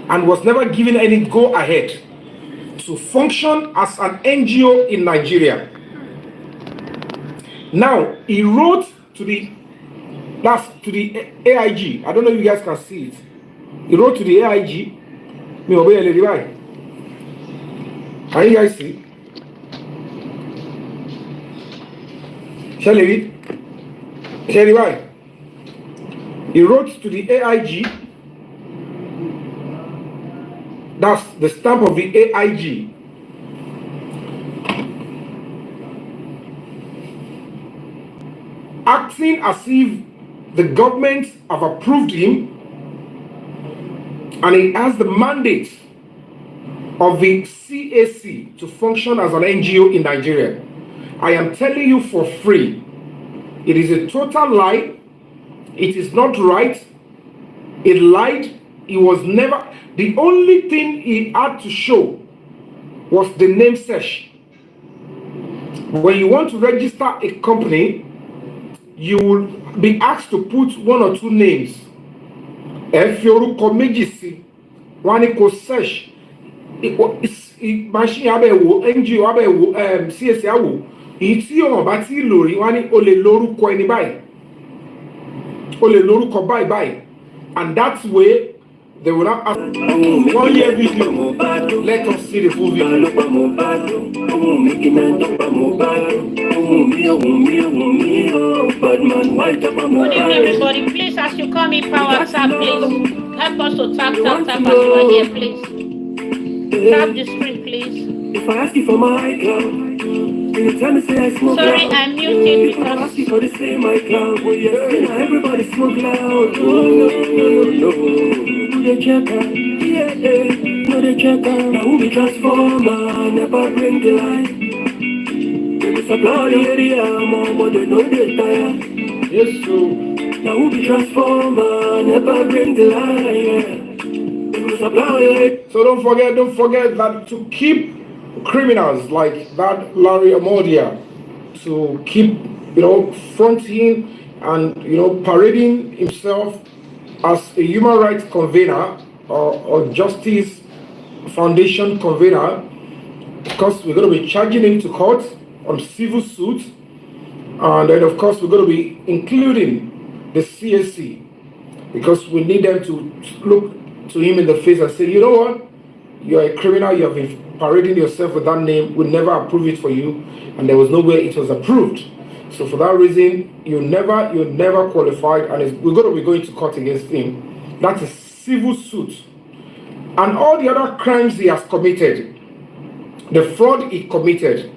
and was never given any go-ahead to function as an NGO in Nigeria. Now, he wrote to the AIG. I don't know if you guys can see it. He wrote to the AIG. Can you guys see? Shall I read? Shall I read? He wrote to the AIG. That's the stamp of the AIG. Acting as if the government have approved him and he has the mandate of the CAC to function as an NGO in Nigeria. I am telling you for free, it is a total lie. It is not right. It lied. It was never. The only thing he had to show was the name search. When you want to register a company, you will be asked to put one or two names. If you one equal search, machine NGO CSA it's your bati lori one ole loruko any buy. Ole loruko bye. And that's where they will not ask 1 year video. Let us see the full video. Good evening, everybody. Please, as you come in power, tap, please. Help us to tap as you are here, please. Tap the screen, please. If I ask you for my account, you tell me say I smoke. Sorry, I'm muted because I ask you for the same account. Well, yeah, everybody smoke loud. No. They check out, no they check out. Now who be transformer, never bring the light. They supply the area, more they know they tire. Yes, so. Now who be transformer, never bring the light. They supply it. So don't forget that to keep criminals like that Larry Amodia, to keep fronting and parading himself as a human rights convener or justice foundation convener, because we're going to be charging him to court on civil suit, and then of course we're going to be including the CSC, because we need them to look to him in the face and say, you know what, you're a criminal, you have been parading yourself with that name, we never approve it for you, and there was no way it was approved. So for that reason, you're never qualified, and we're going to be going to court against him. That's a civil suit. And all the other crimes he has committed, the fraud he committed,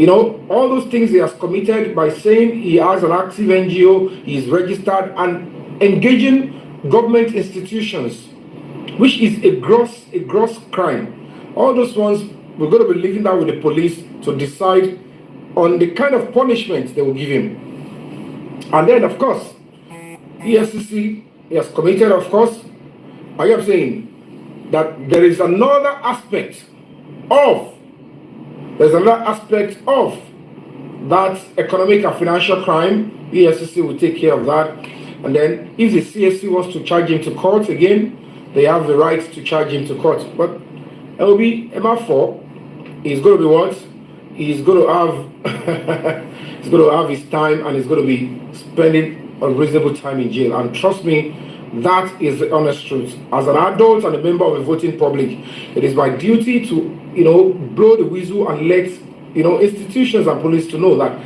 all those things he has committed by saying he has an active NGO, he is registered, and engaging government institutions, which is a gross crime. All those ones, we're going to be leaving that with the police to decide on the kind of punishment they will give him. And then, of course, EFCC, he has committed, of course. I am saying that there is another aspect of that economic and financial crime. EFCC will take care of that. And then if the CSC wants to charge him to court again, they have the right to charge him to court. But LB MR4 is going to be what? He's going to have he's going to have his time, and he's going to be spending a reasonable time in jail. And trust me, that is the honest truth. As an adult and a member of a voting public, it is my duty to blow the whistle and let institutions and police to know that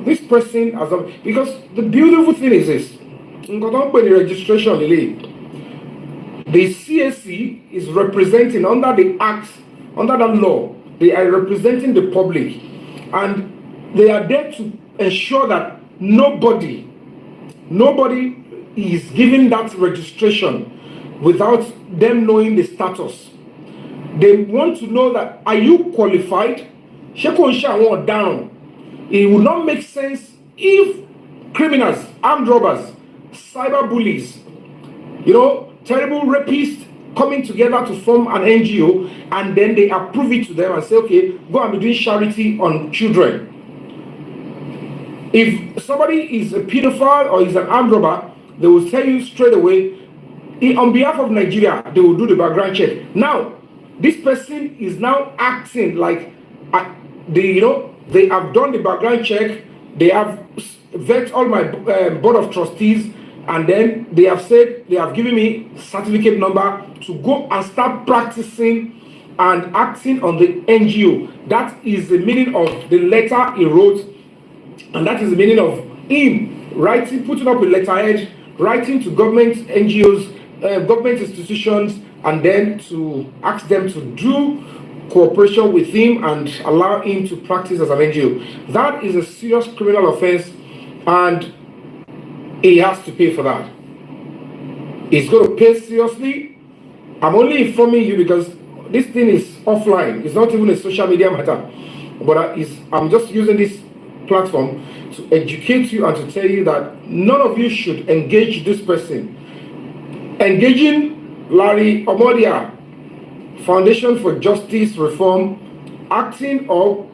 this person has because the beautiful thing is this. The registration the CSC is representing under the act, under the law, they are representing the public, and they are there to ensure that nobody is given that registration without them knowing the status. They want to know that, are you qualified? Down. It will not make sense if criminals, armed robbers, cyber bullies, terrible rapists coming together to form an NGO, and then they approve it to them and say, okay, go and be doing charity on children. If somebody is a pedophile or is an armed robber, they will tell you straight away, on behalf of Nigeria, they will do the background check. Now, this person is now acting like they have done the background check. They have vet all my board of trustees, and then they have said they have given me certificate number to go and start practicing and acting on the NGO. That is the meaning of the letter he wrote, and that is the meaning of him writing, putting up a letterhead, writing to government NGOs, government institutions, and then to ask them to do cooperation with him and allow him to practice as an NGO. That is a serious criminal offense, and he has to pay for that. He's going to pay seriously. I'm only informing you because this thing is offline. It's not even a social media matter. But I'm just using this platform to educate you and to tell you that none of you should engage this person. Engaging Larry Omodia, Foundation for Justice Reform, acting or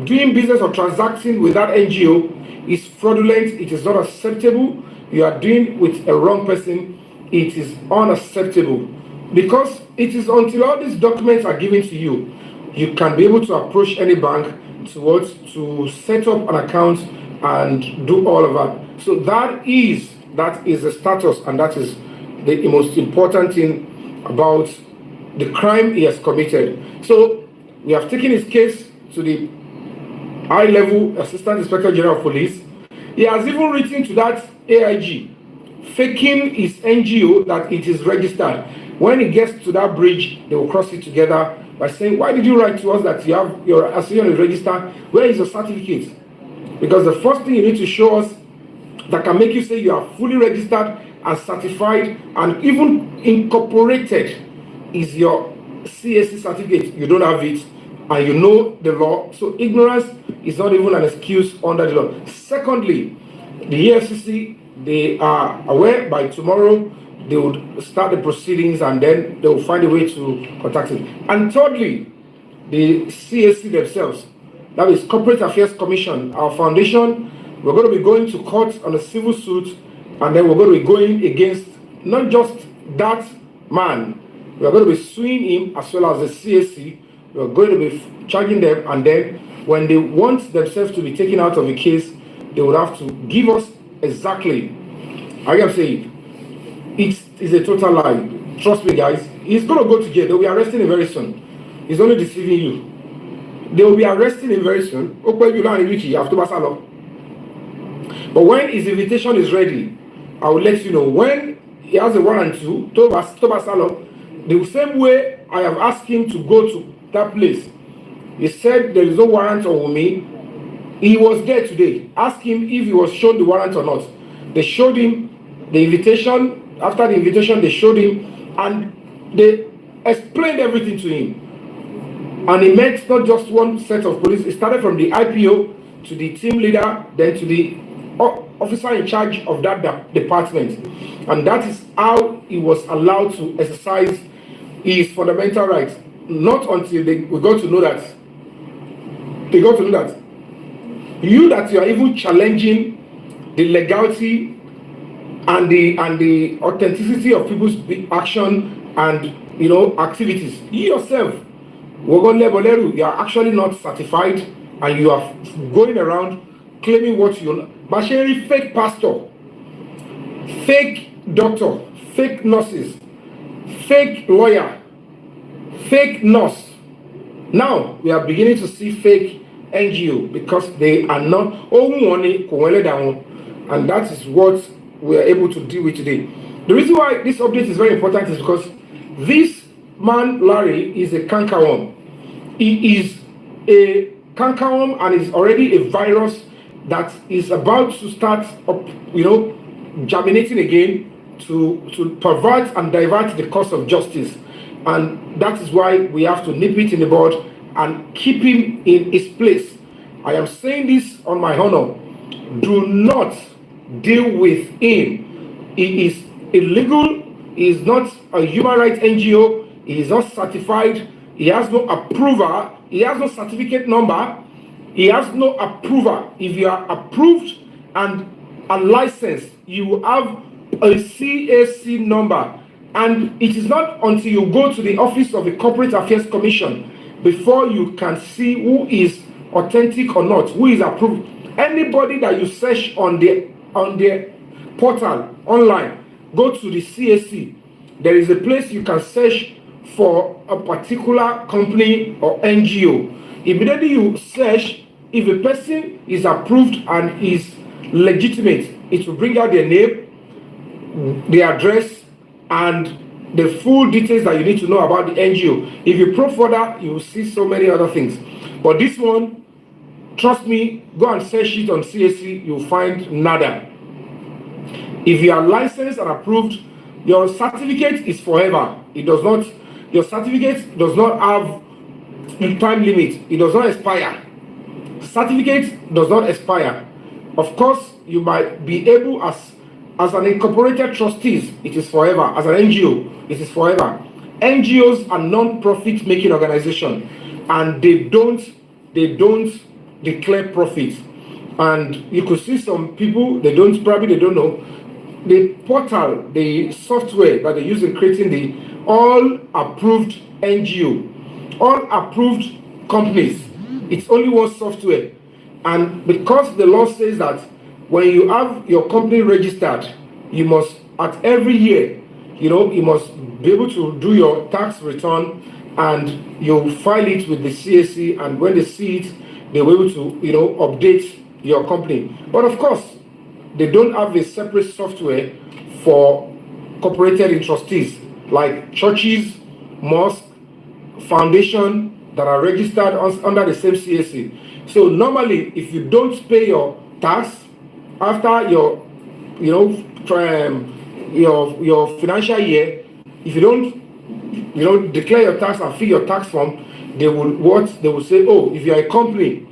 doing business or transacting with that NGO is fraudulent. It is not acceptable. You are doing with a wrong person. It is unacceptable, because it is until all these documents are given to you, you can be able to approach any bank to set up an account and do all of that. So that is the status, and that is the most important thing about the crime he has committed. So we have taken his case to the high-level Assistant Inspector General of Police. He has even written to that AIG, faking his NGO that it is registered. When he gets to that bridge, they will cross it together by saying, why did you write to us that you have your association is registered? Where is your certificate? Because the first thing you need to show us that can make you say you are fully registered and certified and even incorporated is your CAC certificate. You don't have it, and you know the law. So ignorance is not even an excuse under the law. Secondly, the EFCC, they are aware by tomorrow they would start the proceedings, and then they will find a way to contact him. And thirdly, the CAC themselves, that is Corporate Affairs Commission, our foundation, we're going to be going to court on a civil suit, and then we're going to be going against not just that man, we're going to be suing him as well as the CAC. We're going to be charging them, and then when they want themselves to be taken out of the case, they would have to give us exactly, I am saying, it is a total lie. Trust me, guys. He's going to go to jail. They'll be arresting him very soon. He's only deceiving you. They will be arresting him very soon. But when his invitation is ready, I will let you know. When he has a warrant to the same way I have asked him to go to that place. He said there is no warrant on me. He was there today. Ask him if he was shown the warrant or not. They showed him the invitation. After the invitation, they showed him, and they explained everything to him. And he met not just one set of police. It started from the IPO to the team leader, then to the officer in charge of that department. And that is how he was allowed to exercise his fundamental rights. Not until we got to know that. They got to know that you are even challenging the legality and the authenticity of people's action and activities. You yourself, you are actually not certified, and you are going around claiming what you know. But fake pastor, fake doctor, fake nurses, fake lawyer, fake nurse. Now we are beginning to see fake NGO because they are not and that is what we are able to deal with today. The reason why this update is very important is because this man, Larry, is a cankerworm. He is a cankerworm, and is already a virus that is about to start up, germinating again to pervert and divert the course of justice. And that is why we have to nip it in the bud and keep him in his place. I am saying this on my honor. Do not deal with him. He is illegal. He is not a human rights NGO. He is not certified. He has no approval. He has no certificate number. He has no approval. If you are approved and licensed, you have a CAC number. And it is not until you go to the office of the Corporate Affairs Commission before you can see who is authentic or not, who is approved. Anybody that you search on the portal online, go to the CAC. There is a place you can search for a particular company or NGO. Immediately you search, if a person is approved and is legitimate, it will bring out their name, the address, and the full details that you need to know about the NGO. If you probe further, you will see so many other things. But this one, trust me, go and search it on CAC, you'll find nada. If you are licensed and approved, your certificate is forever. It does not, your certificate does not have time limit. It does not expire. Certificate does not expire. Of course, you might be able as an incorporated trustees, it is forever. As an NGO, it is forever. NGOs are non-profit making organization, and they don't declare profits. And you could see some people, they don't know the portal, the software that they use in creating the all approved NGO, all approved companies. It's only one software. And because the law says that when you have your company registered, you must, at every year, you must be able to do your tax return, and you file it with the CAC, and when they see it, they're able to, update your company. But of course, they don't have a separate software for corporated trustees, like churches, mosques, foundation that are registered under the same CAC. So normally, if you don't pay your tax after your financial year, if you don't declare your tax and fill your tax form, they will say, oh, if you are a company,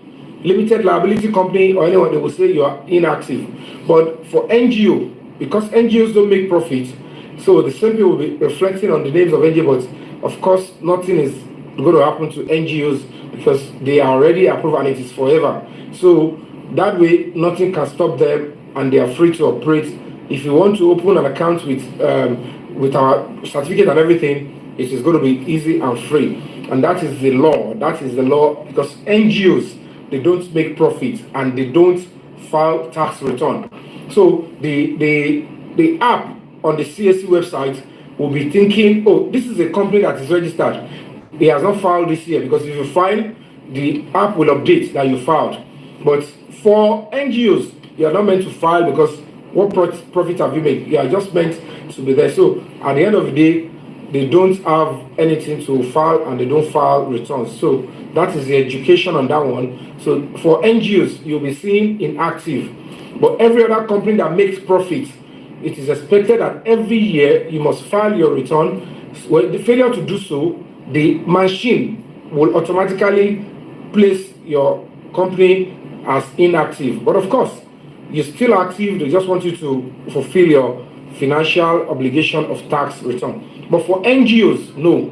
limited liability company or anyone, they will say you are inactive. But for NGO, because NGOs don't make profit, so the same people will be reflecting on the names of NGOs, but of course nothing is going to happen to NGOs because they are already approved and it is forever. So that way nothing can stop them and they are free to operate. If you want to open an account with our certificate and everything, it is going to be easy and free. And that is the law. That is the law, because NGOs, they don't make profit and they don't file tax return. So the app on the CAC website will be thinking, oh, this is a company that is registered. It has not filed this year, because if you file, the app will update that you filed. But for NGOs, you are not meant to file, because what profit have you made? You are just meant to be there. So at the end of the day, they don't have anything to file and they don't file returns. So that is the education on that one. So for NGOs, you'll be seeing inactive. But every other company that makes profit, it is expected that every year you must file your return. Well, the failure to do so, the machine will automatically place your company as inactive. But of course, you're still active. They just want you to fulfill your financial obligation of tax return. But for NGOs, no.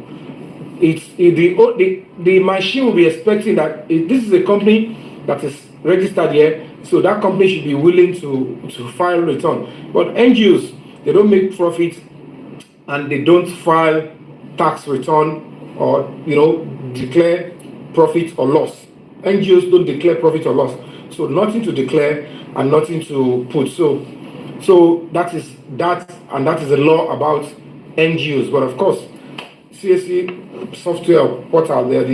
The machine will be expecting that this is a company that is registered here, so that company should be willing to file return. But NGOs, they don't make profit and they don't file tax return or declare profit or loss. NGOs don't declare profit or loss, so nothing to declare and nothing to put. So that is that, and that is the law about NGOs. But of course, CAC software portal, they are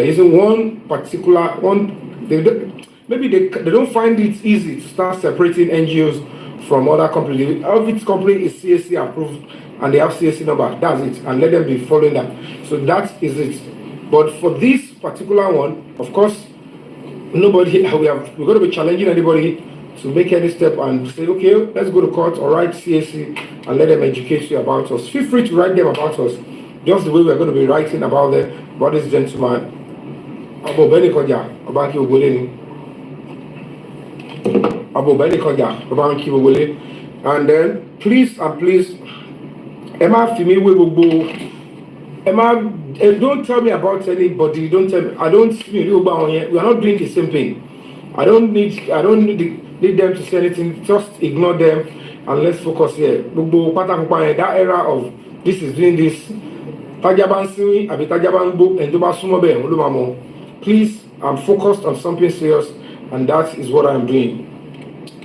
using one particular one. They don't find it easy to start separating NGOs from other companies. Every company is CAC approved and they have CAC number. That's it, and let them be following that. So that is it. But for this particular one, of course, we're going to be challenging anybody to make any step and say, okay, let's go to court or write CAC and let them educate you about us. Feel free to write them about us, just the way we're going to be writing about this gentleman. And then please Emma don't tell me about anybody. Don't tell me. We are not doing the same thing. I don't need them to say anything. Just ignore them. and let's focus here. That era of this is doing this. Please, I'm focused on something serious, and that is what I'm doing.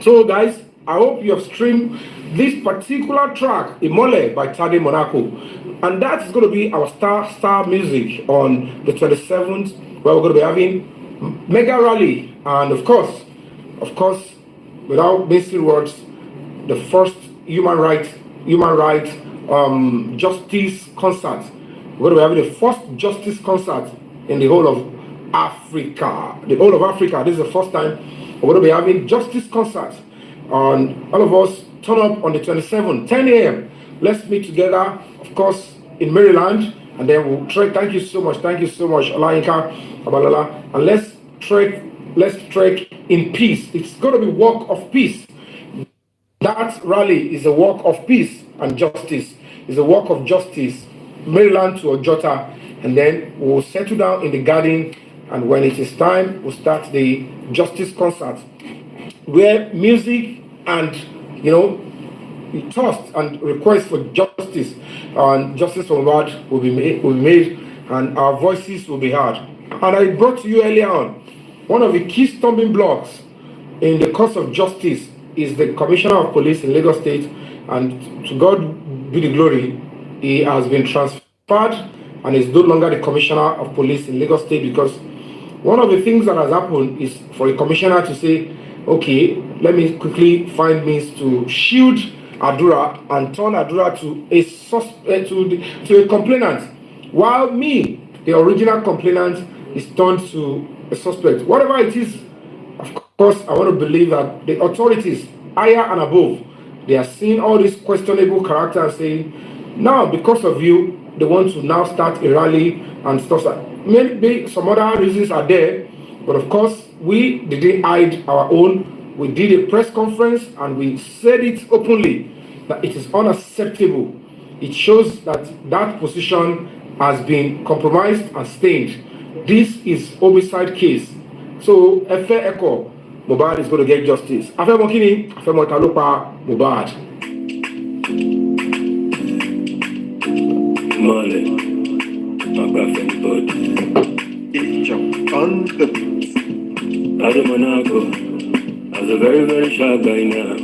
So, guys, I hope you have streamed this particular track, Imole by Tade Monaco, and that is going to be our star music on the 27th, where we're going to be having mega rally, and of course, without missing words, the first human right justice concert. We're going to be having the first justice concert in the whole of Africa. The whole of Africa. This is the first time we're going to be having justice concert. And all of us turn up on the 27th, 10 a.m. Let's meet together, of course, in Maryland, and then we'll trek. Thank you so much, Olayinka Abalala, and let's trek in peace. It's going to be walk of peace. That rally is a walk of peace and justice. It's a walk of justice, Maryland to Ojota, and then we'll settle down in the garden, and when it is time, we'll start the justice concert, where music and, toast and request for justice and justice from God will be made, and our voices will be heard. And I brought to you earlier on, one of the key stumbling blocks in the cause of justice is the Commissioner of Police in Lagos State, and to God be the glory, he has been transferred and is no longer the Commissioner of Police in Lagos State, because one of the things that has happened is for a commissioner to say, okay, let me quickly find means to shield Adura and turn Adura to a complainant, while me, the original complainant, is turned to a suspect. Whatever it is, of course, I want to believe that the authorities, higher and above, they are seeing all this questionable character and saying, now, because of you, they want to now start a rally and stuff. Maybe some other reasons are there, but of course, we didn't hide our own. We did a press conference and we said it openly that it is unacceptable. It shows that that position has been compromised and stained. This is homicide case. So, Efe Eko, Mohbad is going to get justice. Afe Mokini, Afe Motalopa, Mohbad. Male, my girlfriend, on the beat. Tade Monaco, as a very, very sharp guy now.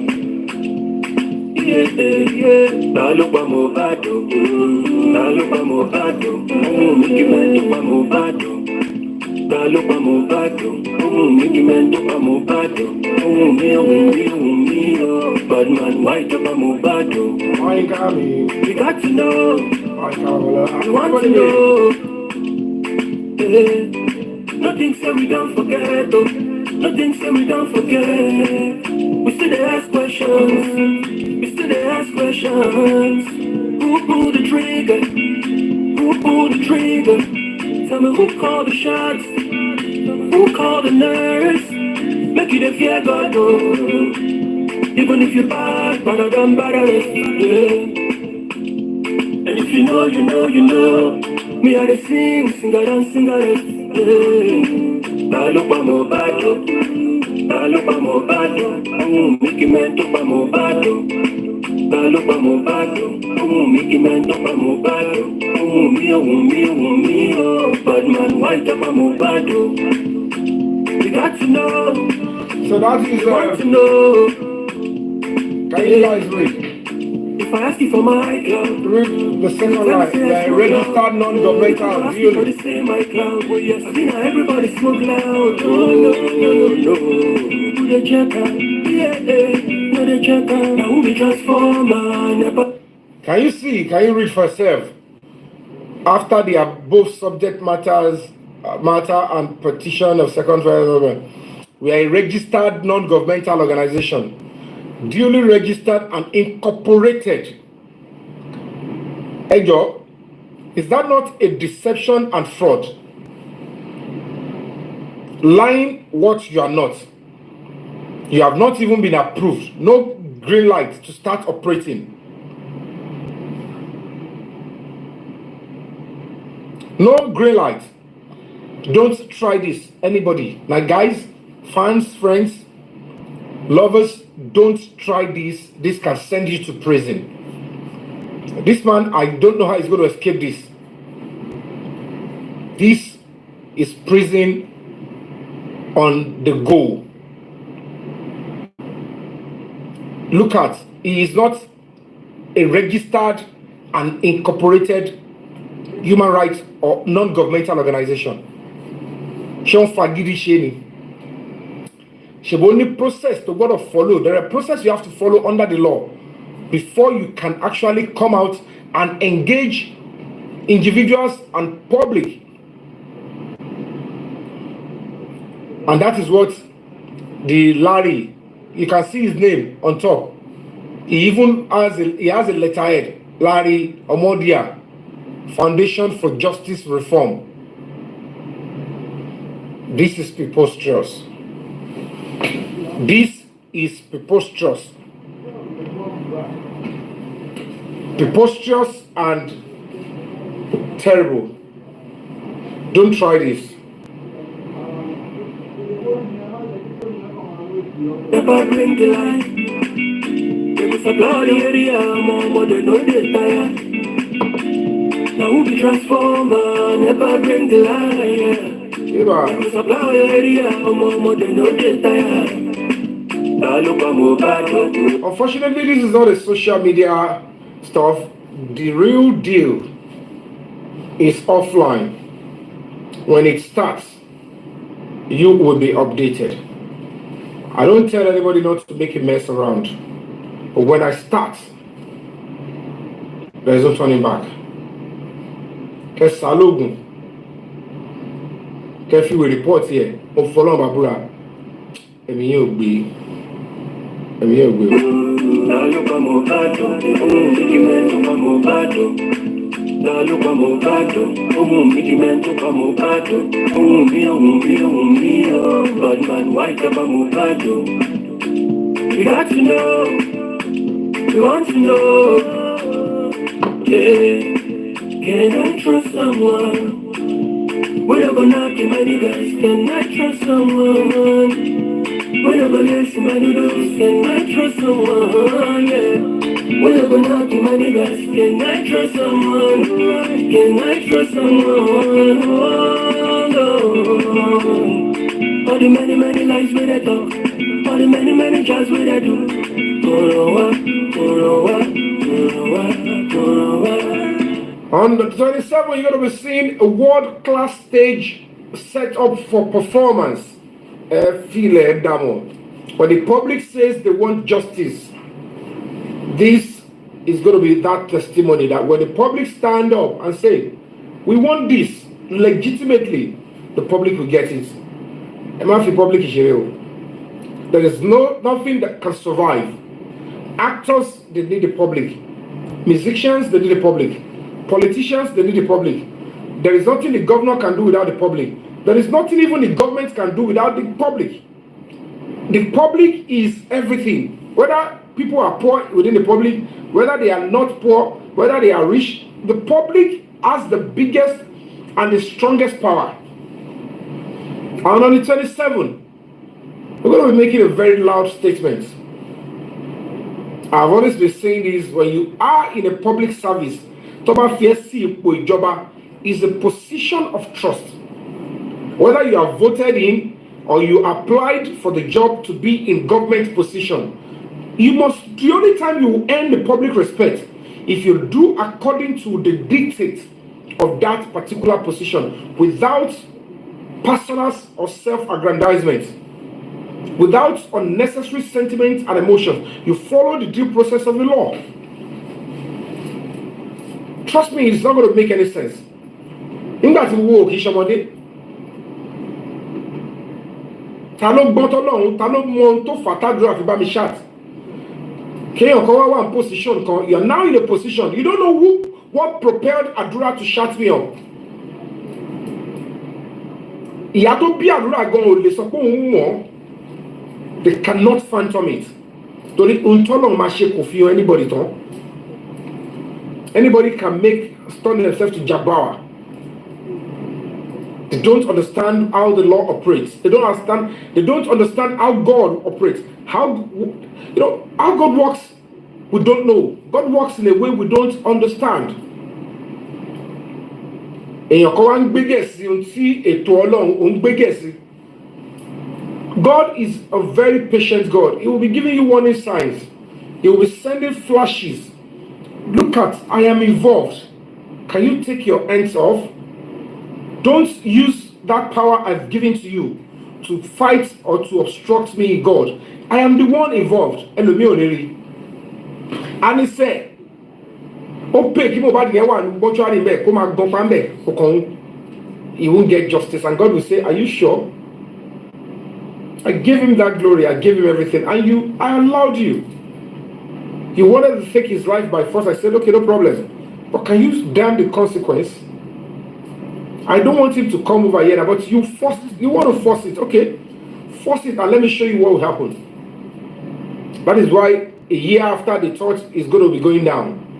Yeah. Nalupa Mohbad, Mickey Man to Mohbad. Nalupa Mohbad, Mickey Man to Mohbad. Me, bad man, white up Mohbad. Why you got me? We got to know. We want to know. Nothing say we don't forget, oh. Nothing say we don't forget. We still they ask questions. Who pulled the trigger? Tell me who called the shots? Who called the nurse? Make you the fear God, oh. Even if you're bad, but I don't bother, yeah. And if you know, you know. Me I sing along. Nalupa Mohbad, Mickey Man to Mohbad. Nalupa Mohbad, Mickey Man to Mohbad. Me, bad man, white up Mohbad. We got to know. So that is Want to know. Can you guys read? If I ask you for my cloud, Read the second line. The registered non-governmental. Everybody say my cloud, but yes, I think everybody smoke loud. No. Who they check out? Yeah, no they check out. Now who be transformer? Can you see? Can you read for yourself? After the above subject matter and petition of second trial, we are a registered non-governmental organization, duly registered and incorporated. Ejo, is that not a deception and fraud? Lying what you are not. You have not even been approved. No green light to start operating. No green light. Don't try this. Anybody. Like guys, fans, friends, Lovers, don't try this. This can send you to prison. This man, I don't know how he's going to escape this. This is prison on the go. Look at, he is not a registered and incorporated human rights or non-governmental organization. Sean Fagidi Sheni. She will only process to God of follow. There are processes you have to follow under the law before you can actually come out and engage individuals and public. And that is what the Larry, you can see his name on top. He even has a letterhead, Larry Omodia, Foundation for Justice Reform. This is preposterous. This is preposterous. Preposterous and terrible. Don't try this. Never bring the light. They will supply the area more than no they tire. Now who be transformer? Never bring the light. They will supply the area more than no they tire. Unfortunately, this is not a social media stuff. The real deal is offline. When it starts, you will be updated. I don't tell anybody not to make a mess around. But when I start, there is no turning back. Kesalogun. Kefi will report here. Follow Babura. You got to know, you want to know, yeah. Can I trust someone? When I go knocking my niggas, can I trust someone? When I go listen my niggas, can I trust someone? Yeah. When I go knocking my niggas, can I trust someone? Can I trust someone? Oh, no. All the many lies where I talk, all the many jobs where I do. On the 27th, you're going to be seeing a world-class stage set up for performance. When the public says they want justice, this is going to be that testimony that when the public stand up and say, we want this legitimately, the public will get it. There is nothing that can survive. Actors, they need the public. Musicians, they need the public. Politicians, they need the public. There is nothing the governor can do without the public. There is nothing even the government can do without the public. The public is everything. Whether people are poor within the public, whether they are not poor, whether they are rich, the public has the biggest and the strongest power. And on the 27th, we're going to be making a very loud statement. I've always been saying this: when you are in a public service, is a position of trust. Whether you are voted in or you applied for the job to be in government position, the only time you will earn the public respect if you do according to the dictates of that particular position, without personal or self-aggrandizement, without unnecessary sentiments and emotions. You follow the due process of the law. Trust me, it's not going to make any sense. Nígbà tí wo kì í ṣọmọdé, ta ló gbọ́n tọ́lọ́run, ta ló mọ ohun tó fà tádúrà fi bá mi ṣáàtì. Kéèyàn kan wá in position kan, you are now in a position, you don't know what propelled Àdúrà to shut me up. Ìyá tó bí Àdúrà gan ò lè sọ pé òun mọ̀. They cannot phantom it. Torí ohun tọ́lọ́run máa ṣe kò fi hàn anybody tán. Anybody can turn themselves to Jabbawa. They don't understand how the law operates. They don't understand. They don't understand how God operates. How God works. We don't know. God works in a way we don't understand. God is a very patient God. He will be giving you warning signs. He will be sending flashes. Look at, I am involved. Can you take your hands off? Don't use that power I've given to you to fight or to obstruct me, God. I am the one involved. And he said, he won't get justice. And God will say, are you sure? I gave him that glory. I gave him everything. And I allowed you. You wanted to take his life by force. I said, okay, no problem. But can you damn the consequence? I don't want him to come over here, but you want to force it. Okay, force it and let me show you what will happen. That is why a year after they thought it's going to be going down.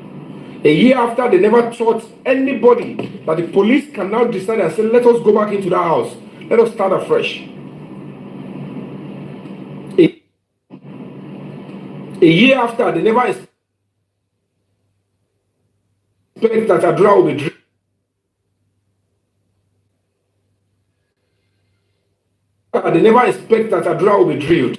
A year after they never thought anybody that the police can now decide and say, let us go back into that house. Let us start afresh. A year after they never expect that Adra will be drilled. They never expect that Adra will be drilled.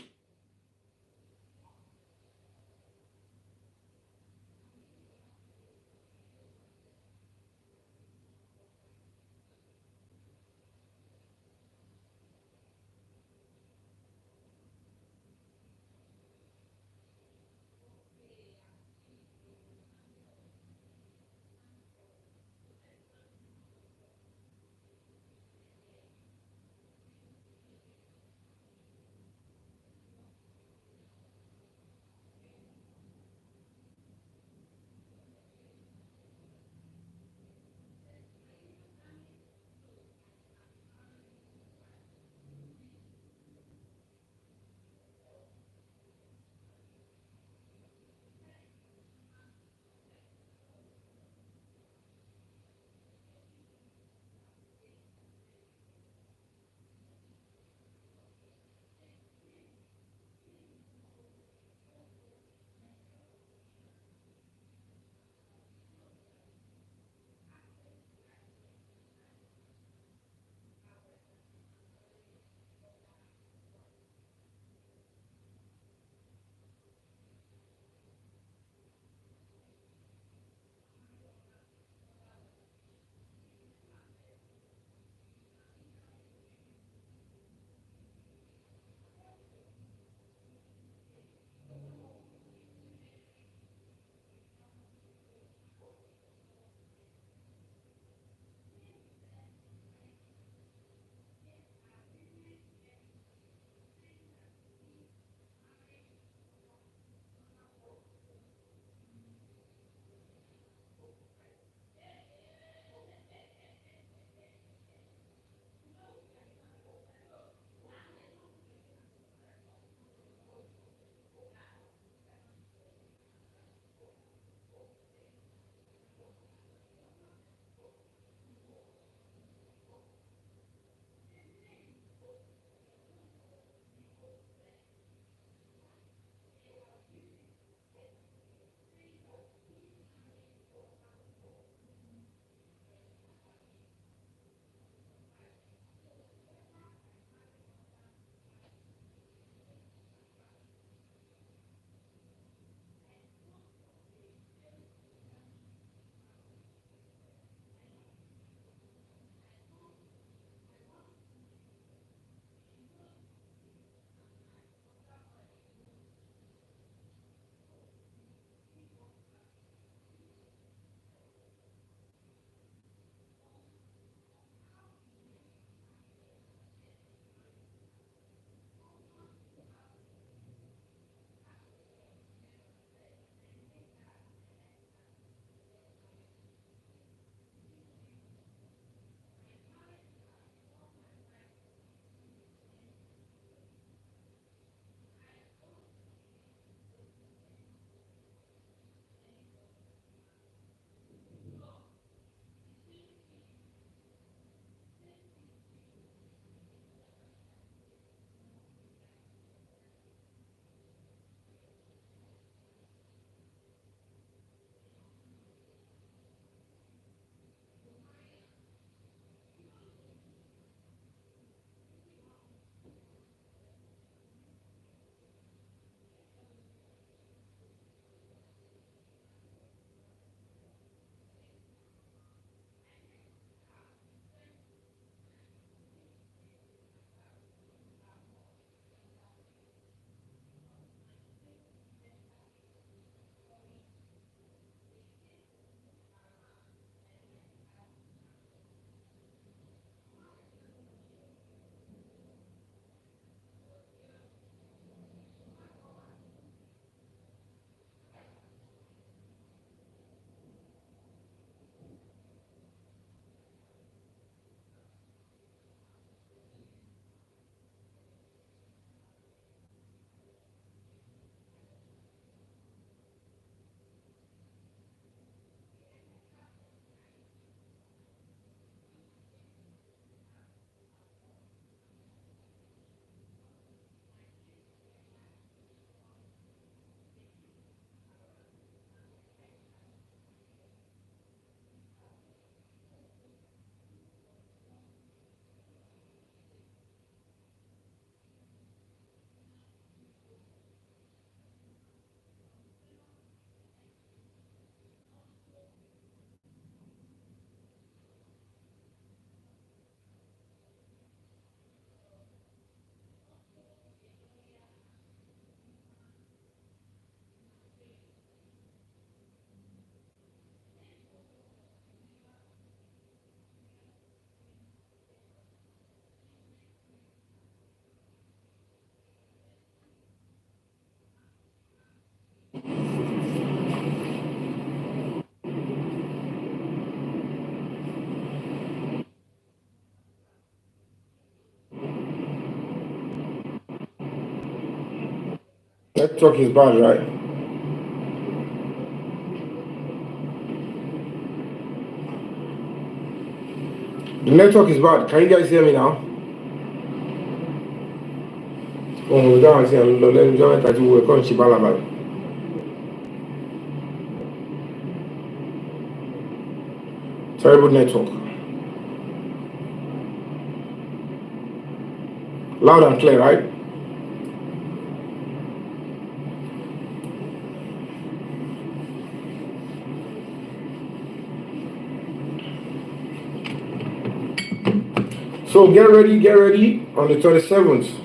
Network is bad, right? The network is bad. Can you guys hear me now? Oh, that here. Let me join that you will come Shibalabal. Terrible network. Loud and clear, right? So get ready on the 27th.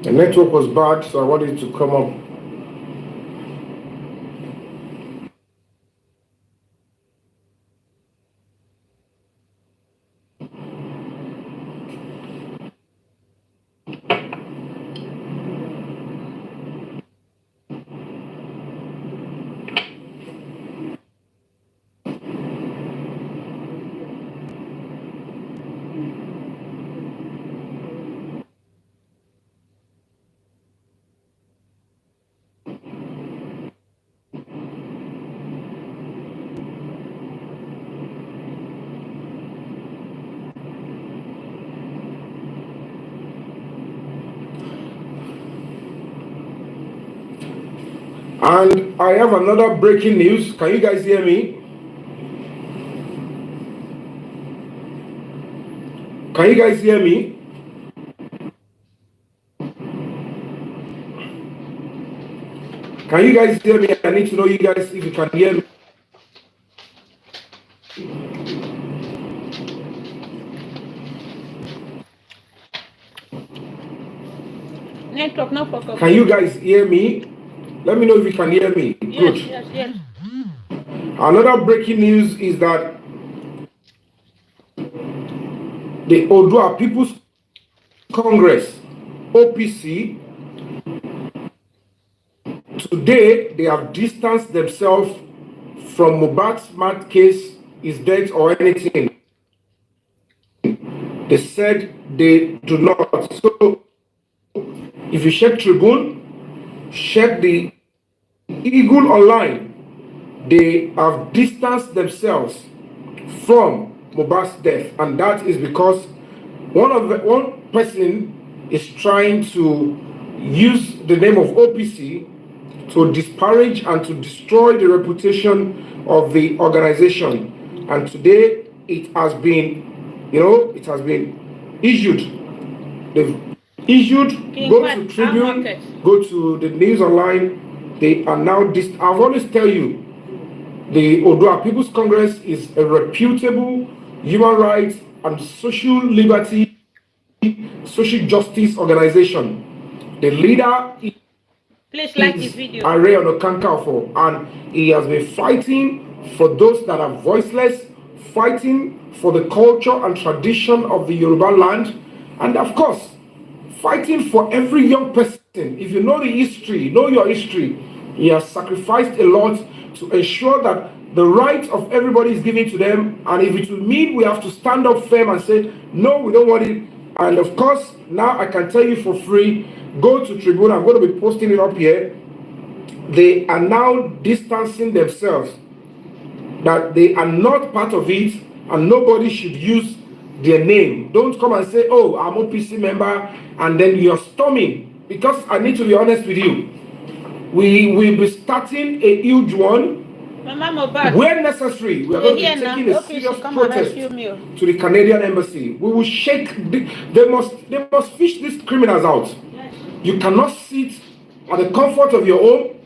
The network was bad, so I wanted to come up. And I have another breaking news. Can you guys hear me? Can you guys hear me? Can you guys hear me? I need to know you guys if you can hear me. Network, no focus. Can you guys hear me? Let me know if you can hear me. Good. Yes. Another breaking news is that the Odua People's Congress, OPC, today they have distanced themselves from Mohbad's smart case, his death or anything. They said they do not. So if you check Tribune, check the Eagle Online, they have distanced themselves from Mohbad's death, and that is because one person is trying to use the name of OPC to disparage and to destroy the reputation of the organization. And today it has been, it has been issued. They've issued, go to Tribune, go to the News Online. They are now, I've always tell you, the Odua People's Congress is a reputable human rights and social liberty, social justice organization. The leader Please like this video. Array on Okankafo, and he has been fighting for those that are voiceless, fighting for the culture and tradition of the Yoruba land, and of course, fighting for every young person. If you know the history, know your history, he has sacrificed a lot to ensure that the right of everybody is given to them. And if it will mean we have to stand up firm and say, no, we don't want it. And of course, now I can tell you for free, go to Tribune. I'm going to be posting it up here. They are now distancing themselves, that they are not part of it, and nobody should use their name. Don't come and say, oh, I'm a PC member, and then you're storming. Because I need to be honest with you, we will be starting a huge one. Where necessary, we are going to be taking a serious protest to the Canadian embassy. We will shake. They must fish these criminals out. You cannot sit at the comfort of your home,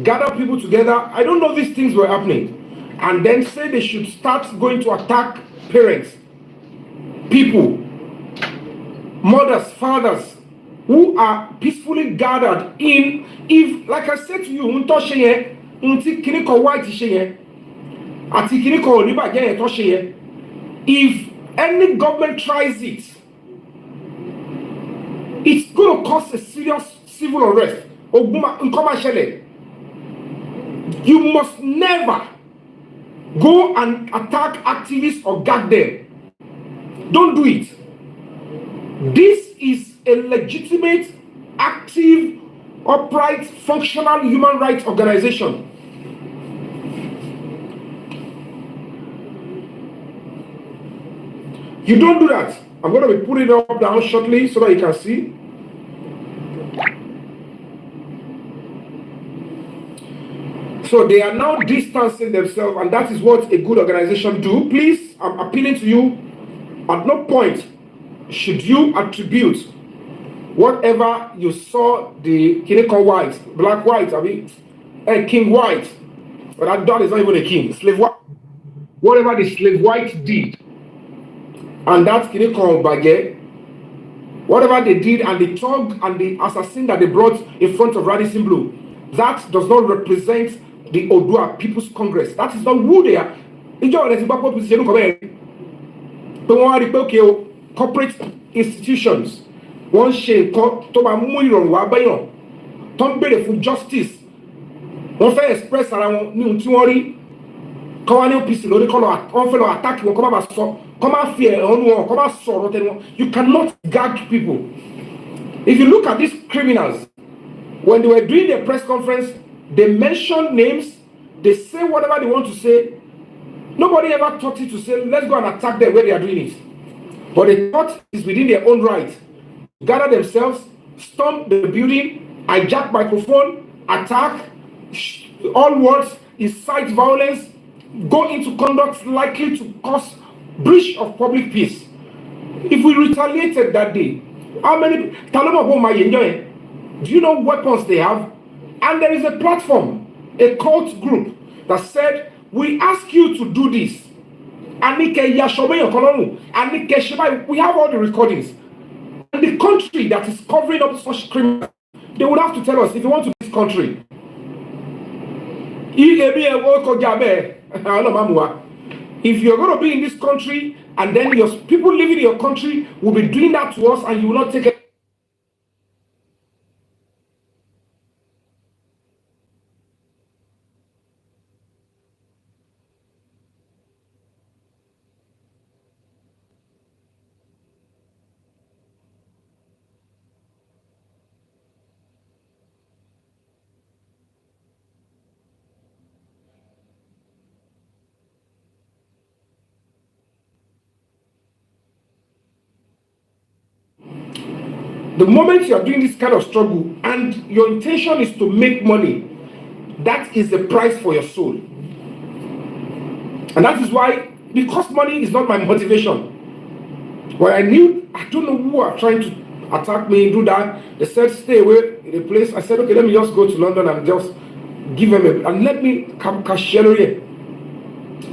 gather people together. I don't know these things were happening, and then say they should start going to attack parents, people, mothers, fathers who are peacefully gathered in. If, like I said to you, if any government tries it, it's going to cause a serious civil unrest. You must never go and attack activists or gag them. Don't do it. This is a legitimate, active, upright, functional human rights organization. You don't do that. I'm going to be putting it up down shortly so that you can see. So they are now distancing themselves, and that is what a good organization do. Please, I'm appealing to you. At no point should you attribute whatever you saw the Kineko White, Black White, King White, but that dog is not even a king, slave white. Whatever the slave white did, and that Kineko Bagay, whatever they did, and the thug and the assassin that they brought in front of Radisson Blue, that does not represent the Odua People's Congress. That is not who they are. Corporate institutions, one shame to my muiron wabayon, don't pay for justice. One fair express around new theory, come on, peace, no color, one fellow attack, come on, fear, on come on, sorrow. You cannot gag people. If you look at these criminals, when they were doing their press conference, they mention names, they say whatever they want to say. Nobody ever thought it to say, let's go and attack them where they are doing it. But they thought it's within their own right. Gather themselves, storm the building, hijack microphone, attack, all words, incite violence, go into conduct likely to cause breach of public peace. If we retaliated that day, how many? Do you know weapons they have? And there is a platform, a cult group that said, we ask you to do this. We have all the recordings. And the country that is covering up such criminals, they would have to tell us if you want to be this country. If you're going to be in this country and then your people living in your country will be doing that to us and you will not take it. The moment you are doing this kind of struggle and your intention is to make money, that is the price for your soul. And that is why, because money is not my motivation. When I knew, I don't know who are trying to attack me, do that, they said stay away in the place. I said, okay, let me just go to London and just give them a, and let me cash here.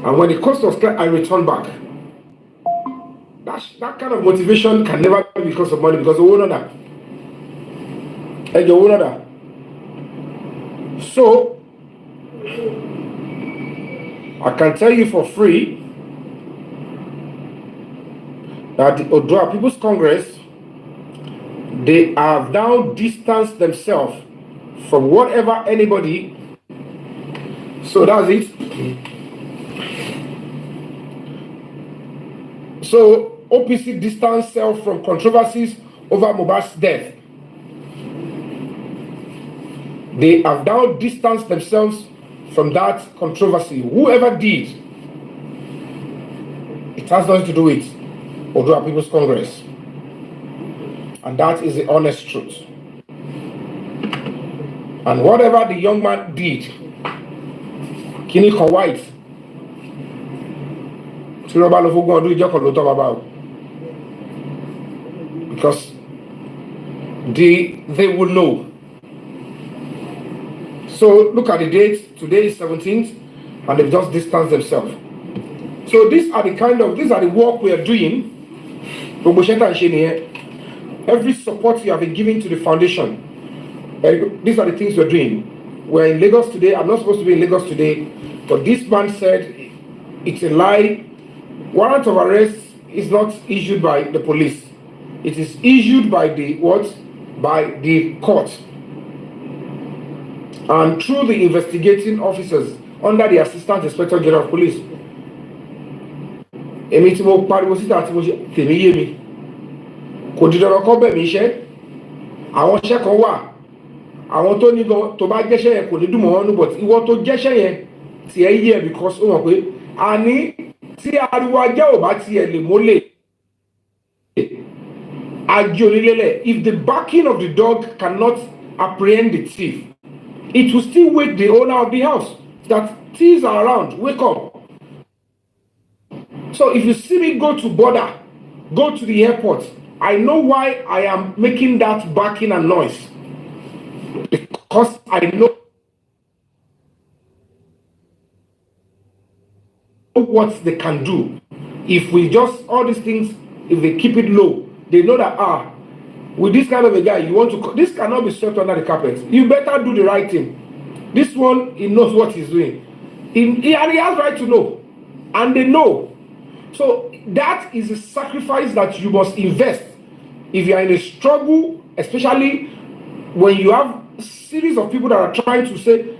And when the cost was clear, I returned back. That kind of motivation can never be because of money, because of one another. And you one another. So I can tell you for free that the Odua People's Congress, They have now distanced themselves from whatever anybody. So that's it. So OPC distanced self from controversies over Mohbad's death. They have now distanced themselves from that controversy. Whoever did, it has nothing to do with Odua People's Congress. And that is the honest truth. And whatever the young man did, Kini kan white, because they will know. So look at the date. Today is 17th, and they've just distanced themselves. So these are the work we are doing. Every support you have been giving to the foundation. These are the things we're doing. We're in Lagos today. I'm not supposed to be in Lagos today, but this man said it's a lie. Warrant of arrest is not issued by the police. It is issued by the what? By the court. And through the investigating officers under the Assistant Inspector General of Police. Èmi tí mo pariwo síta tí mo ṣe tèmi yé mi. Kò di dandan kó bẹ̀ mí iṣẹ́. Àwọn iṣẹ́ kan wà. Àwọn tó ní gan tó bá jẹ́ṣẹ́ yẹn kò ní dùn mọ́ wọn nú, but ìwọ tó jẹ́ṣẹ́ yẹn tí ẹ yé because ó mọ̀ pé àní tí ariwo ajá ò bá tiẹ̀ lè mólè. Ajé onílélẹ̀, if the barking of the dog cannot apprehend the thief, it will still wake the owner of the house that thieves are around. Wake up. So if you see me go to border, go to the airport, I know why I am making that barking and noise. Because I know what they can do. If we just, all these things, if they keep it low, they know that, with this kind of a guy, you want to, this cannot be swept under the carpet. You better do the right thing. This one, he knows what he's doing. He has right to know. And they know. So that is a sacrifice that you must invest. If you are in a struggle, especially when you have a series of people that are trying to say,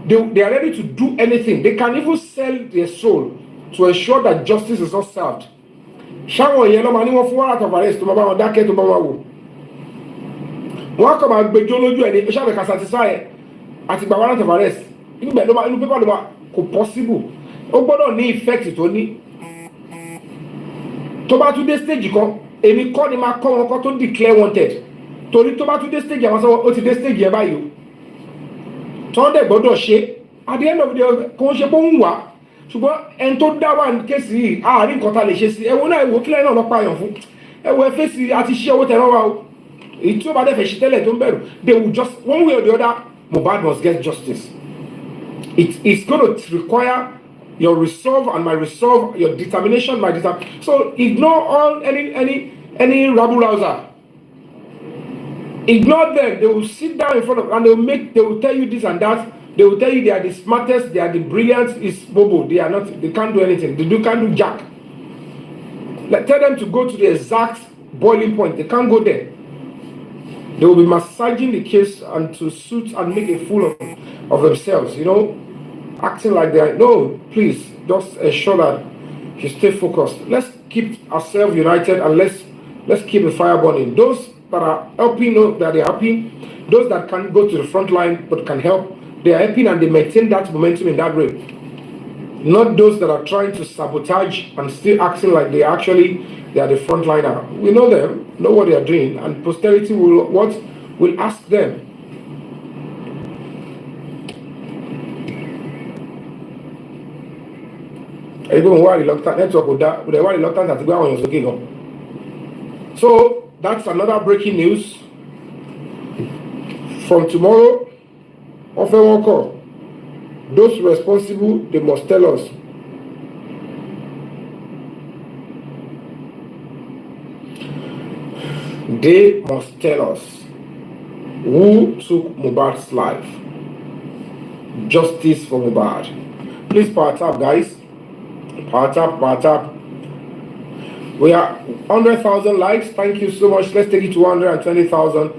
they are ready to do anything. They can even sell their soul to ensure that justice is not served. Ṣáwọn yẹn lọ́mọ ní wọ́n fún warrant of arrest tó bá wọn dákẹ́ tó bá wọn wò. Wọ́n kọ́ máa gbẹjọ́ lójú ẹ̀ ní ṣàbẹ̀ká satisfy ẹ̀ àti gba warrant of arrest. Inú pépà ló bá kò possible. Ó gbọ́dọ̀ ní effect tó ní. Tó bá tún dé stage kan, èmi kọ́ ni máa kọ́ wọn kọ́ tó declare wanted. Torí tó bá tún dé stage àwọn sọ ó ti dé stage yẹn báyìí o. Tọ́ndẹ̀ gbọ́dọ̀ ṣe. At the end of the day, kò ń ṣe pé ó ń wà. Ṣùgbọ́n ẹni tó dá wà ní kéèsì yìí, àárín nǹkan ta lè ṣe sí. Ẹ̀wọ̀n náà ẹ̀wọ̀ kílẹ̀ náà lọ́pàá yàn fún. Ẹ̀wọ̀ ẹ̀fẹ́sì àti ṣiṣẹ́ owó tẹ̀rọ wa o. Èyí tí ó bá dẹ̀ fẹ́ ṣe tẹ́lẹ̀ tó ń bẹ̀rù. They will just, one way or the other, Mohbad must get justice. It's going to require your resolve and my resolve, your determination, my determination. So ignore all any rabble-rouser. Ignore them. They will sit down in front of, and they will tell you this and that. They will tell you they are the smartest, they are the brilliant. It's bobo. They are not. They can't do anything. They can't do jack. Like, tell them to go to the exact boiling point. They can't go there. They will be massaging the case and to suit and make a fool of themselves. You know, acting like they are. No, please, just ensure that you stay focused. Let's keep ourselves united and let's keep the fire burning. Those that are helping know that they are helping. Those that can go to the front line but can help, they are helping and they maintain that momentum in that way. Not those that are trying to sabotage and still acting like they are the front liner. We know them, know what they are doing, and posterity will ask them. So that's another breaking news. From tomorrow, those responsible, they must tell us. They must tell us who took Mohbad's life. Justice for Mohbad. Please power tap, guys. Power tap, power tap. We are 100,000 likes. Thank you so much. Let's take it to 120,000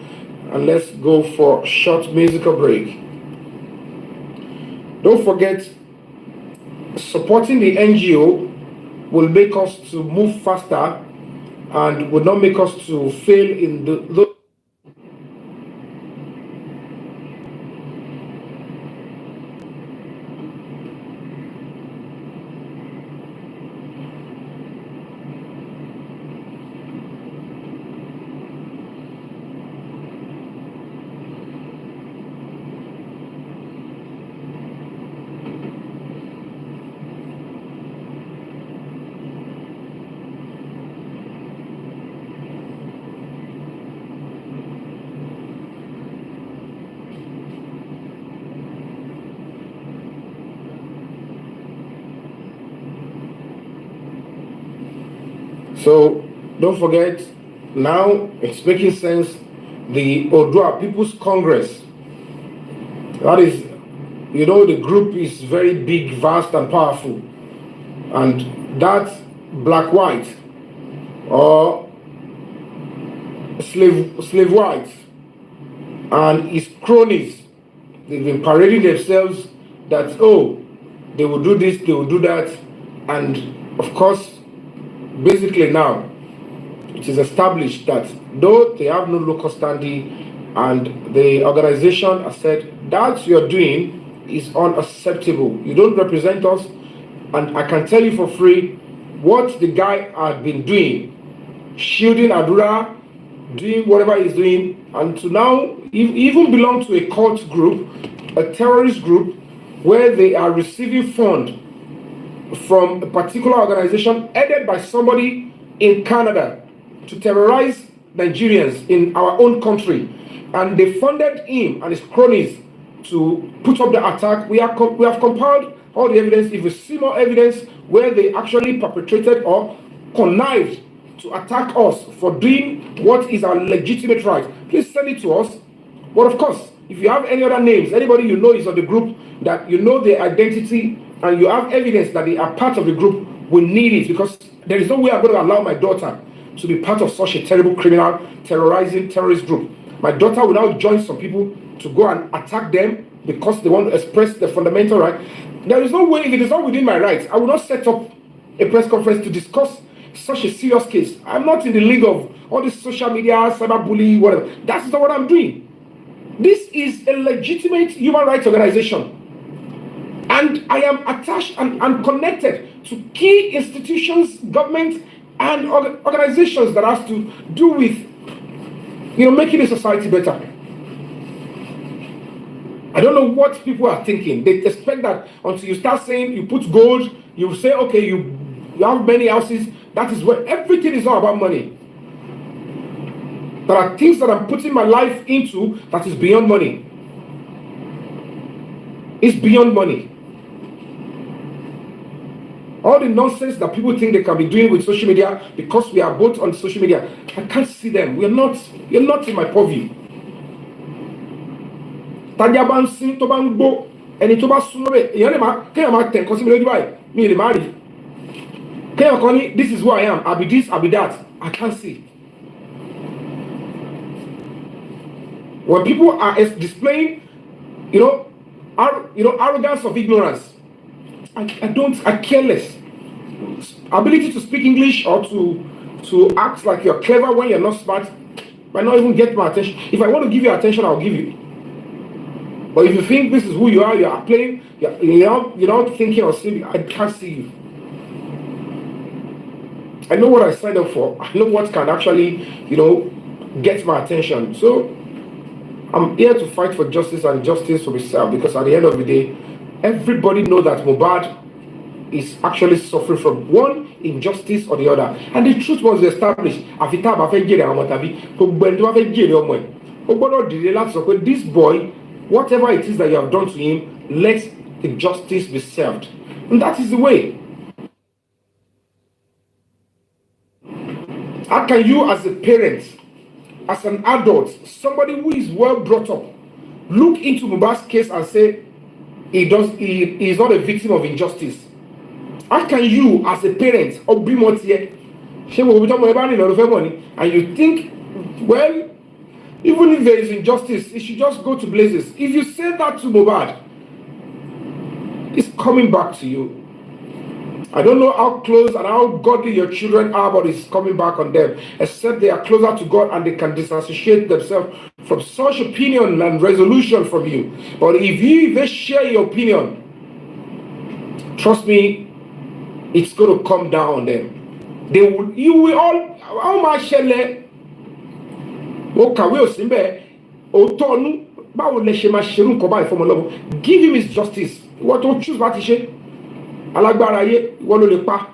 and let's go for a short musical break. Don't forget, supporting the NGO will make us to move faster and will not make us to fail in the So don't forget, now it's making sense, the Odua People's Congress. That is, the group is very big, vast, and powerful. And that black-white or slave-white and his cronies, they've been parading themselves that, oh, they will do this, they will do that. And of course, basically now, it is established that though they have no local standing and the organization has said that you're doing is unacceptable, you don't represent us, and I can tell you for free what the guy had been doing, shielding Adura, doing whatever he's doing, and to now even belong to a cult group, a terrorist group, where they are receiving funds from a particular organization headed by somebody in Canada to terrorize Nigerians in our own country. And they funded him and his cronies to put up the attack. We have compiled all the evidence. If we see more evidence where they actually perpetrated or connived to attack us for doing what is our legitimate right, please send it to us. But of course, if you have any other names, anybody you know is of the group, that you know their identity, and you have evidence that they are part of the group, we need it, because there is no way I'm going to allow my daughter to be part of such a terrible criminal, terrorizing terrorist group. My daughter will now join some people to go and attack them because they want to express their fundamental right. There is no way, if it is not within my rights, I will not set up a press conference to discuss such a serious case. I'm not in the league of all this social media, cyberbullying, whatever. That's not what I'm doing. This is a legitimate human rights organization. And I am attached and connected to key institutions, government, and organizations that has to do with, making the society better. I don't know what people are thinking. They expect that until you start saying you put gold, you say, okay, you have many houses. That is where everything is all about money. There are things that I'm putting my life into that is beyond money. It's beyond money. All the nonsense that people think they can be doing with social media, because we are both on social media, I can't see them. You're not in my purview. This is who I am. I'll be this, I'll be that. I can't see. When people are displaying, arrogance of ignorance, I care less. Ability to speak English or to act like you're clever when you're not smart might not even get my attention. If I want to give you attention, I'll give you. But if you think this is who you are playing, you're not thinking or seeing, I can't see you. I know what I signed up for. I know what can actually, get my attention. So I'm here to fight for justice and justice for myself, because at the end of the day, everybody knows that Mohbad is actually suffering from one injustice or the other. And the truth was established. This boy, whatever it is that you have done to him, let the justice be served. And that is the way. How can you, as a parent, as an adult, somebody who is well brought up, look into Mohbad's case and say he is not a victim of injustice? How can you, as a parent, And you think, well, even if there is injustice, it should just go to blazes. If you say that to Mohbad, it's coming back to you. I don't know how close and how godly your children are, but it's coming back on them, except they are closer to God and they can disassociate themselves from such opinion and resolution from you. But if they share your opinion, trust me, it's going to come down on them. You will all, how much give him his justice. What to choose what he alágbára ayé ìwọ ló lè pa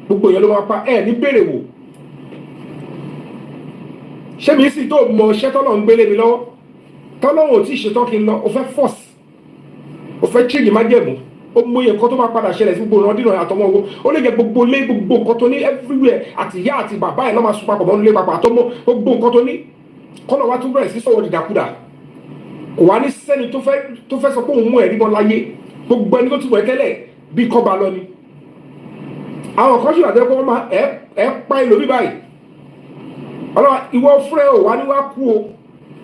gbogbo èèyàn ló máa pa ní bèrè wò ṣé mi sì tó mọ iṣẹ́ tọ́lọ́run gbélé mi lọ́wọ́ tọ́lọ́run ò tí ì ṣetán kí n lọ o fẹ́ force o fẹ́ change májẹ̀mú ó mú iye nǹkan tó máa padà ṣẹlẹ̀ sí gbogbo ìrandíran àtọmọ owó ó lè jẹ gbogbo lé gbogbo nǹkan tó ní everywhere àti ìyá àti bàbá ẹ̀ lọ́ máa sún papọ̀ mọ́nú lé papọ̀ àtọmọ gbogbo nǹkan tó ní kọ́nà wa tún bẹ̀rẹ̀ sí sọ̀rọ̀ dìdàkudà kò wá ní sẹ́ni tó fẹ́ sọ pé òun mú ẹ̀rí bọ́ láyé gbogbo ẹni tó ti mọ̀ ẹ́ tẹ́lẹ̀ bí kọ́ba lọ ni àwọn kan ṣùgbọ́n àtẹ́kọ́ wọn máa pa ìlò bí báyìí ọlọ́wà ìwọ fúnra ò wá ní wá kú o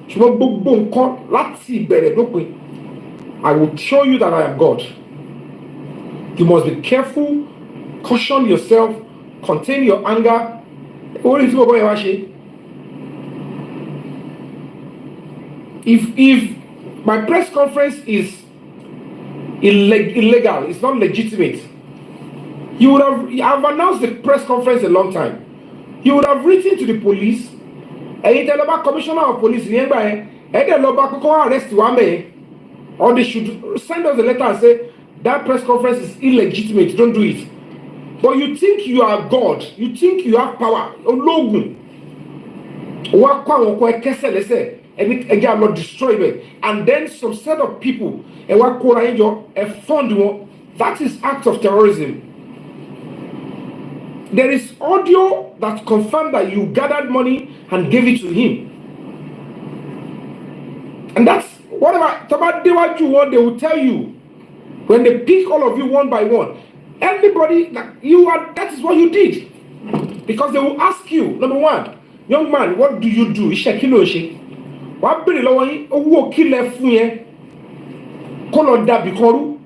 ṣùgbọ́n gbogbo nǹkan láti ìbẹ̀rẹ̀ dópin I will show you that I am God. You must be careful, caution yourself, contain your anger. Orí tí bọ̀bọ̀ yẹn wá ṣe. If my press conference is illegal, it's not legitimate, you would have announced the press conference a long time. You would have written to the police, and tell about commissioner of police in Yengba, arrest one, or they should send us a letter and say that press conference is illegitimate, don't do it. But you think you are God, you think you have power, and again, not destroy it. And then some set of people, that is act of terrorism. There is audio that confirmed that you gathered money and gave it to him. And that's whatever you want, they will tell you. When they pick all of you one by one, everybody, that is what you did. Because they will ask you, number one, young man, what do you do? Wàá bèrè lọ́wọ́ yín owó kílẹ̀ fún yẹn kó lọ dàbí kan rú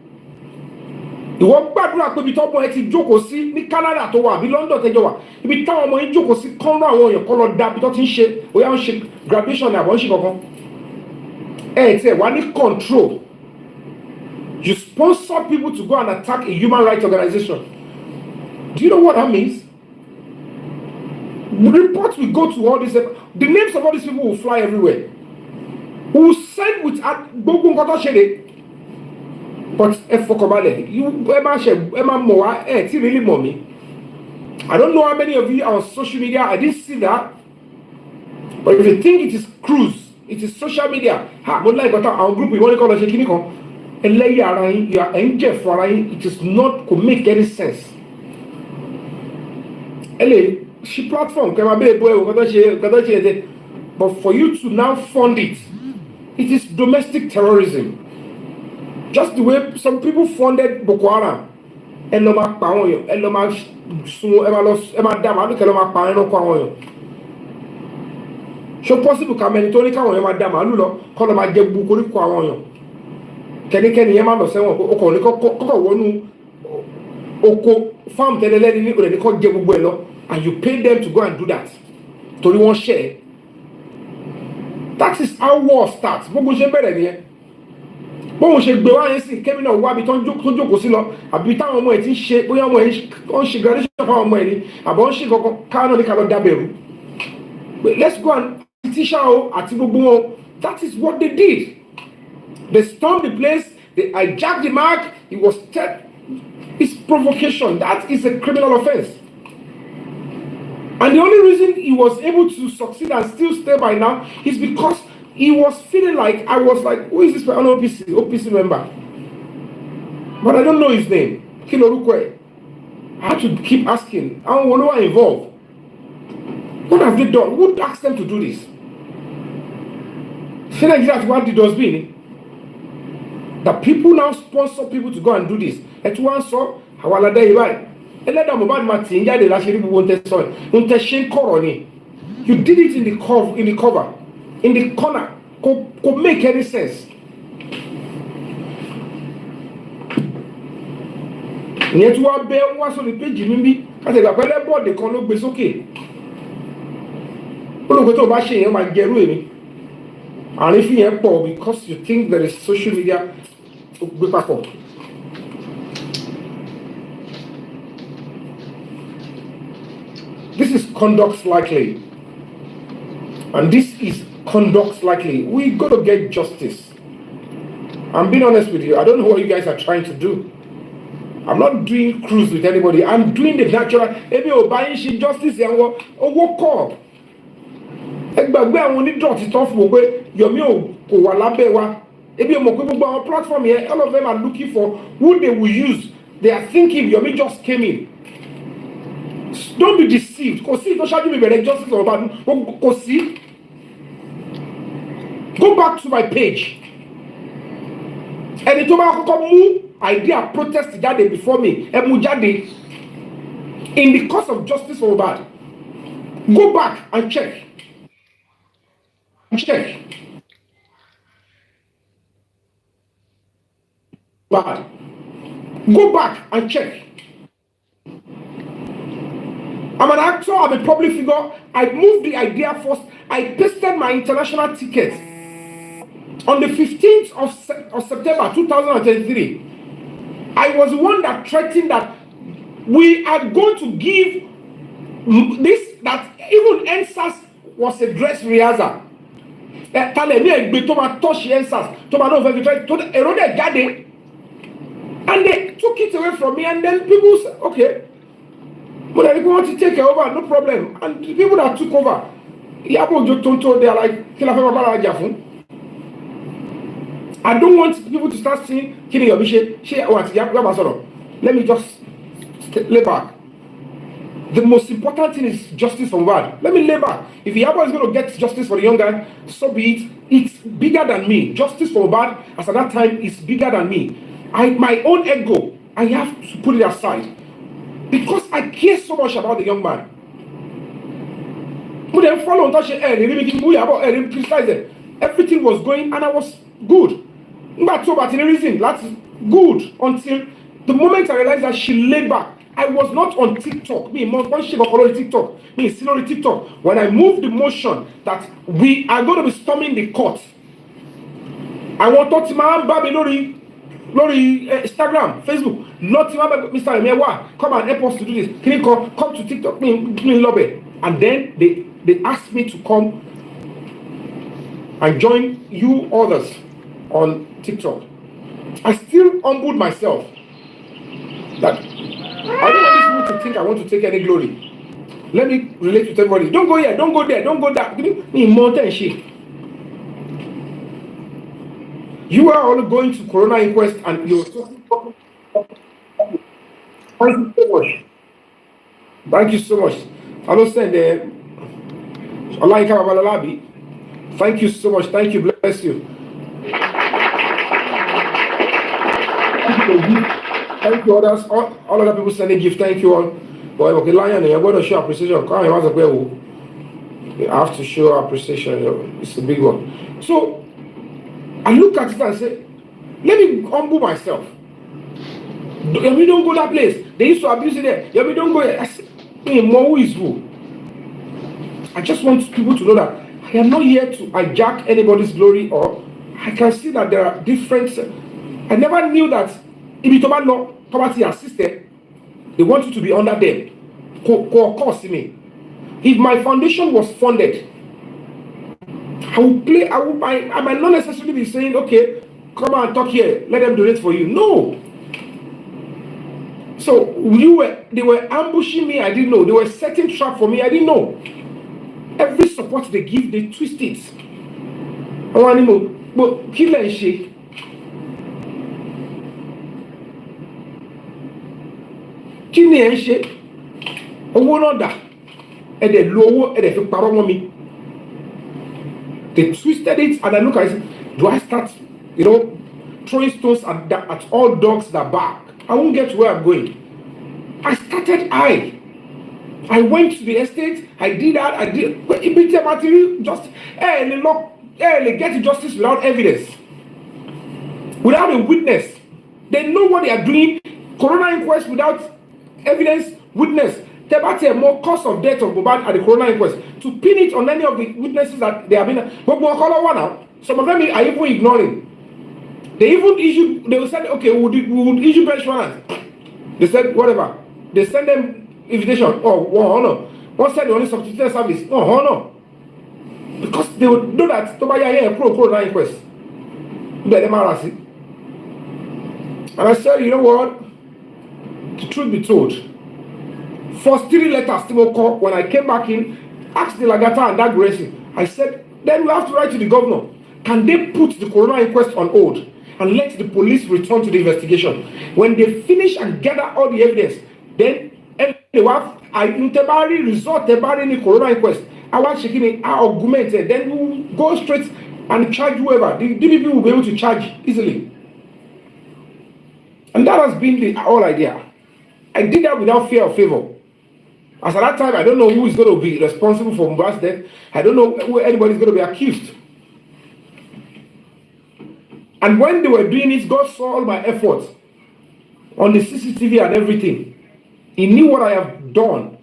ìwọ gbàdúrà pé ibi tọ́mọ ẹ ti jókòó sí ní Canada tó wà àbí London tẹ́jọ́ wà ibi táwọn ọmọ yín jókòó sí kọ́ńrọ́ àwọn èèyàn kó lọ dàbí tó ti ń ṣe bóyá ń ṣe graduation ní àbọ̀ ń ṣe kankan tiẹ̀ wá ní control. You sponsor people to go and attack a human rights organization. Do you know what that means? Reports will go to all these. The names of all these people will fly everywhere. We will send with gbogbo nǹkan tó ṣe de. But fọkànbalẹ̀, tí really mọ̀ mí. I don't know how many of you are on social media. I didn't see that. But if you think it is cruise, it is social media. Mo like our group we want to call it kíní kan. Ẹlẹ́yà ara yín, you are ẹ̀ńjẹ̀ fún ara yín. It is not to make any sense. She platform but for you to now fund it is domestic terrorism. Just the way some people funded Boko Haram. So possible kameni to ni kawon ma da malu lo ko lo ma je bu koríko àwọn èyàn kẹ́nikẹ́ni yẹn ma lọ sẹ́wọ̀n o ko ni ko wọnú oko farm telele ni o le ni ko jẹ gbogbo ẹ lọ. And you pay them to go and do that. Torí wọ́n share. That is how war starts. Gbogbo ṣe bẹ̀rẹ̀ nìyẹn. Bóun ṣe gbé wá yẹn sí kẹ́mi náà wá bí tó jókòó sí lọ àbí táwọn ọmọ ẹ̀ ti ń ṣe bóyá ọmọ ẹ̀ ń ṣe graduation fáwọn ọmọ ẹ̀ ni àbọ̀ ń ṣe kankan káwọn ní ká lọ dábẹ̀rù. Let's go and teach her àti gbogbo wọn. That is what they did. They stormed the place. They hijacked the mark. It was it's provocation. That is a criminal offense. And the only reason he was able to succeed and still stay by now is because he was feeling like, I was like, who is this OPC member? But I don't know his name. Kilorukwe. I had to keep asking, I don't know who involved. What have they done? Who asked them to do this? Say exactly what it does mean. That people now sponsor people to go and do this. Et one saw, Hawalade Ibai. ẹlẹ́dàá Mohbad máa tì í jáde láṣẹ rí gbogbo ń tẹ sọ ẹ̀ ń tẹ ṣe ń kọ̀rọ̀ ni. You did it in the cover, in the corner. Could make any sense. Ìyẹn tí wọ́n bẹ́ wá sórí péjì mi bí káṣí ìgbà pẹ́lẹ́ bọ́ọ̀dì kan ló gbé sókè. Olùkọ́ tó bá ṣe yẹn máa jẹrú èmi. Àrín fi yẹn pọ̀ because you think there is social media gbé papọ̀. This is conduct likely. And this is conduct likely. We got to get justice. I'm being honest with you. I don't know what you guys are trying to do. I'm not doing cruise with anybody. I'm doing the natural. Ebi o buying she justice and wo call. Egbagbe àwọn onídọ̀tí tó fún pé Yomi o kò wà lábẹ́ wa. Ebi o mọ̀ pé gbogbo àwọn platform here, all of them are looking for who they will use. They are thinking Yomi just came in. Don't be deceived. Kò sí tó ṣáájú mi bẹ̀rẹ̀ justice ọba kò sí. Go back to my page. Ẹni tó bá kọ́kọ́ mú idea protest jáde before me, ẹ mú jáde in the cause of justice for Mohbad. Go back and check. Check. Bad. Go back and check. I'm an actor, I'm a public figure. I moved the idea first. I pasted my international ticket on the 15th of September 2023. I was the one that threatened that we are going to give this, that even NSAS was a dress rehearsal. And they took it away from me, and then people said, okay, but if you want to take it over, no problem. And the people that took over, they are like, I don't want people to start seeing killing your bishop. Let me just lay back. The most important thing is justice for Mohbad. Let me lay back. If Yabo is going to get justice for the young guy, so be it. It's bigger than me. Justice for Mohbad, as at that time, is bigger than me. My own ego, I have to put it aside. Because I care so much about the young man. Everything was going and I was good. But reason that's good until the moment I realized that she laid back. I was not on TikTok. Still on TikTok. When I moved the motion that we are going to be storming the court, I want to talk to my Baby Lori Instagram, Facebook, not Mr. Emewa, come and help us to do this. Can you come to TikTok, me lobby? And then they asked me to come and join you others on TikTok. I still humbled myself that I don't want this people to think I want to take any glory. Let me relate with everybody. Don't go here, don't go there, don't go that. Give me mountain shit. You are all going to Corona inquest and you're talking. Thank you so much. Thank you so much. I don't send thank you so much. Thank you. Bless you. Thank you others. All other people sending gift. Thank you all. Boy, okay, Lion, you're going to show appreciation. You have to show appreciation. It's a big one. So I look at it and say, let me humble myself. We don't go that place. They used to abuse it there. We don't go there. I say, who is who? I just want people to know that I am not here to hijack anybody's glory, or I can see that there are different. I never knew that if you talk about poverty assisted, they want you to be under them. Cost me. If my foundation was funded, I might not necessarily be saying, okay, come on, talk here, let them donate for you. No. So they were ambushing me, I didn't know. They were setting trap for me, I didn't know. Every support they give, they twist it. But kill and shake. Kini ẹ ṣe owó náà dà ẹ dẹ̀ lo owó ẹ dẹ̀ fi parọ́ mọ́ mi. They twisted it, and I look at it. Do I start, throwing stones at all dogs that bark? I won't get to where I'm going. I went to the estate, I did that, I did. But it just they get to justice without evidence, without a witness. They know what they are doing. Coroner inquest without evidence, witness. There are more cause of death of Mohbad at the coroner inquest to pin it on any of the witnesses that they have been. But one now, some of them are even ignoring. They will say, okay, we would issue bench warrant. They said whatever. They send them invitation. Oh, no. One said the only substituted service. Oh, no. Because they would know that Tobiah here coroner inquest. And I said, you know what? The truth be told, first 3 letters still call when I came back in, asked the Lagata and that Gracie. I said, then we have to write to the governor. Can they put the coroner inquest on hold and let the police return to the investigation? When they finish and gather all the evidence, then they will have in the coroner inquest. I want checking argumented. Then we will go straight and charge whoever. The DPP will be able to charge easily. And that has been the whole idea. I did that without fear or favor. As at that time, I don't know who is going to be responsible for Mohbad's death. I don't know who anybody is going to be accused. And when they were doing it, God saw all my efforts on the CCTV and everything. He knew what I have done.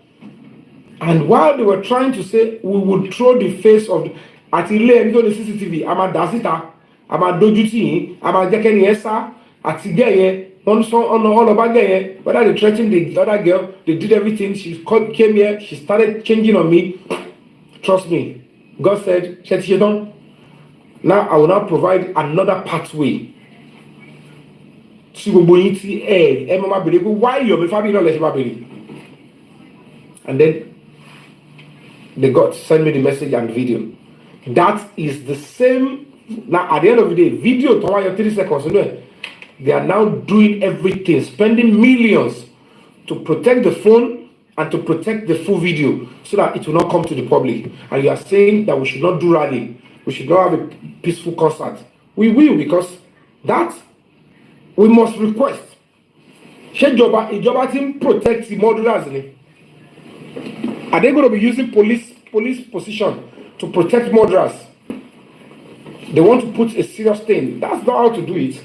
And while they were trying to say, we would throw the face of Atile and go to the CCTV, I'm a Dazita, I'm a Dojuti, I'm a Jakeni Esa, Atigeye, all about there, whether they threatened the other girl, they did everything. She came here, she started changing on me. Trust me. God said, now I will now provide another pathway. Why you're Fabayi? And then they got send me the message and video. That is the same. Now at the end of the day, video 3 seconds. They are now doing everything, spending millions to protect the phone and to protect the full video so that it will not come to the public. And you are saying that we should not do rally, we should not have a peaceful concert. We will, because that we must request. Ijoba team protect the murderers. Are they going to be using police position to protect murderers? They want to put a serious thing. That's not how to do it.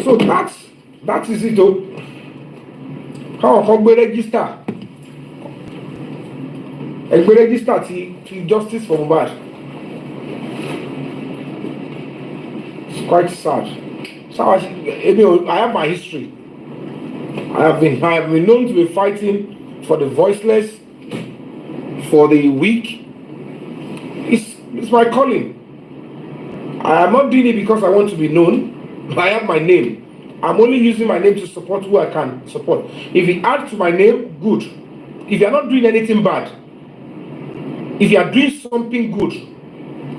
So that is it though. How we register? We register to justice for Mohbad. It's quite sad. So I have my history. I have been known to be fighting for the voiceless, for the weak. It's my calling. I am not doing it because I want to be known. I have my name. I'm only using my name to support who I can support. If you add to my name, good. If you are not doing anything bad, if you are doing something good,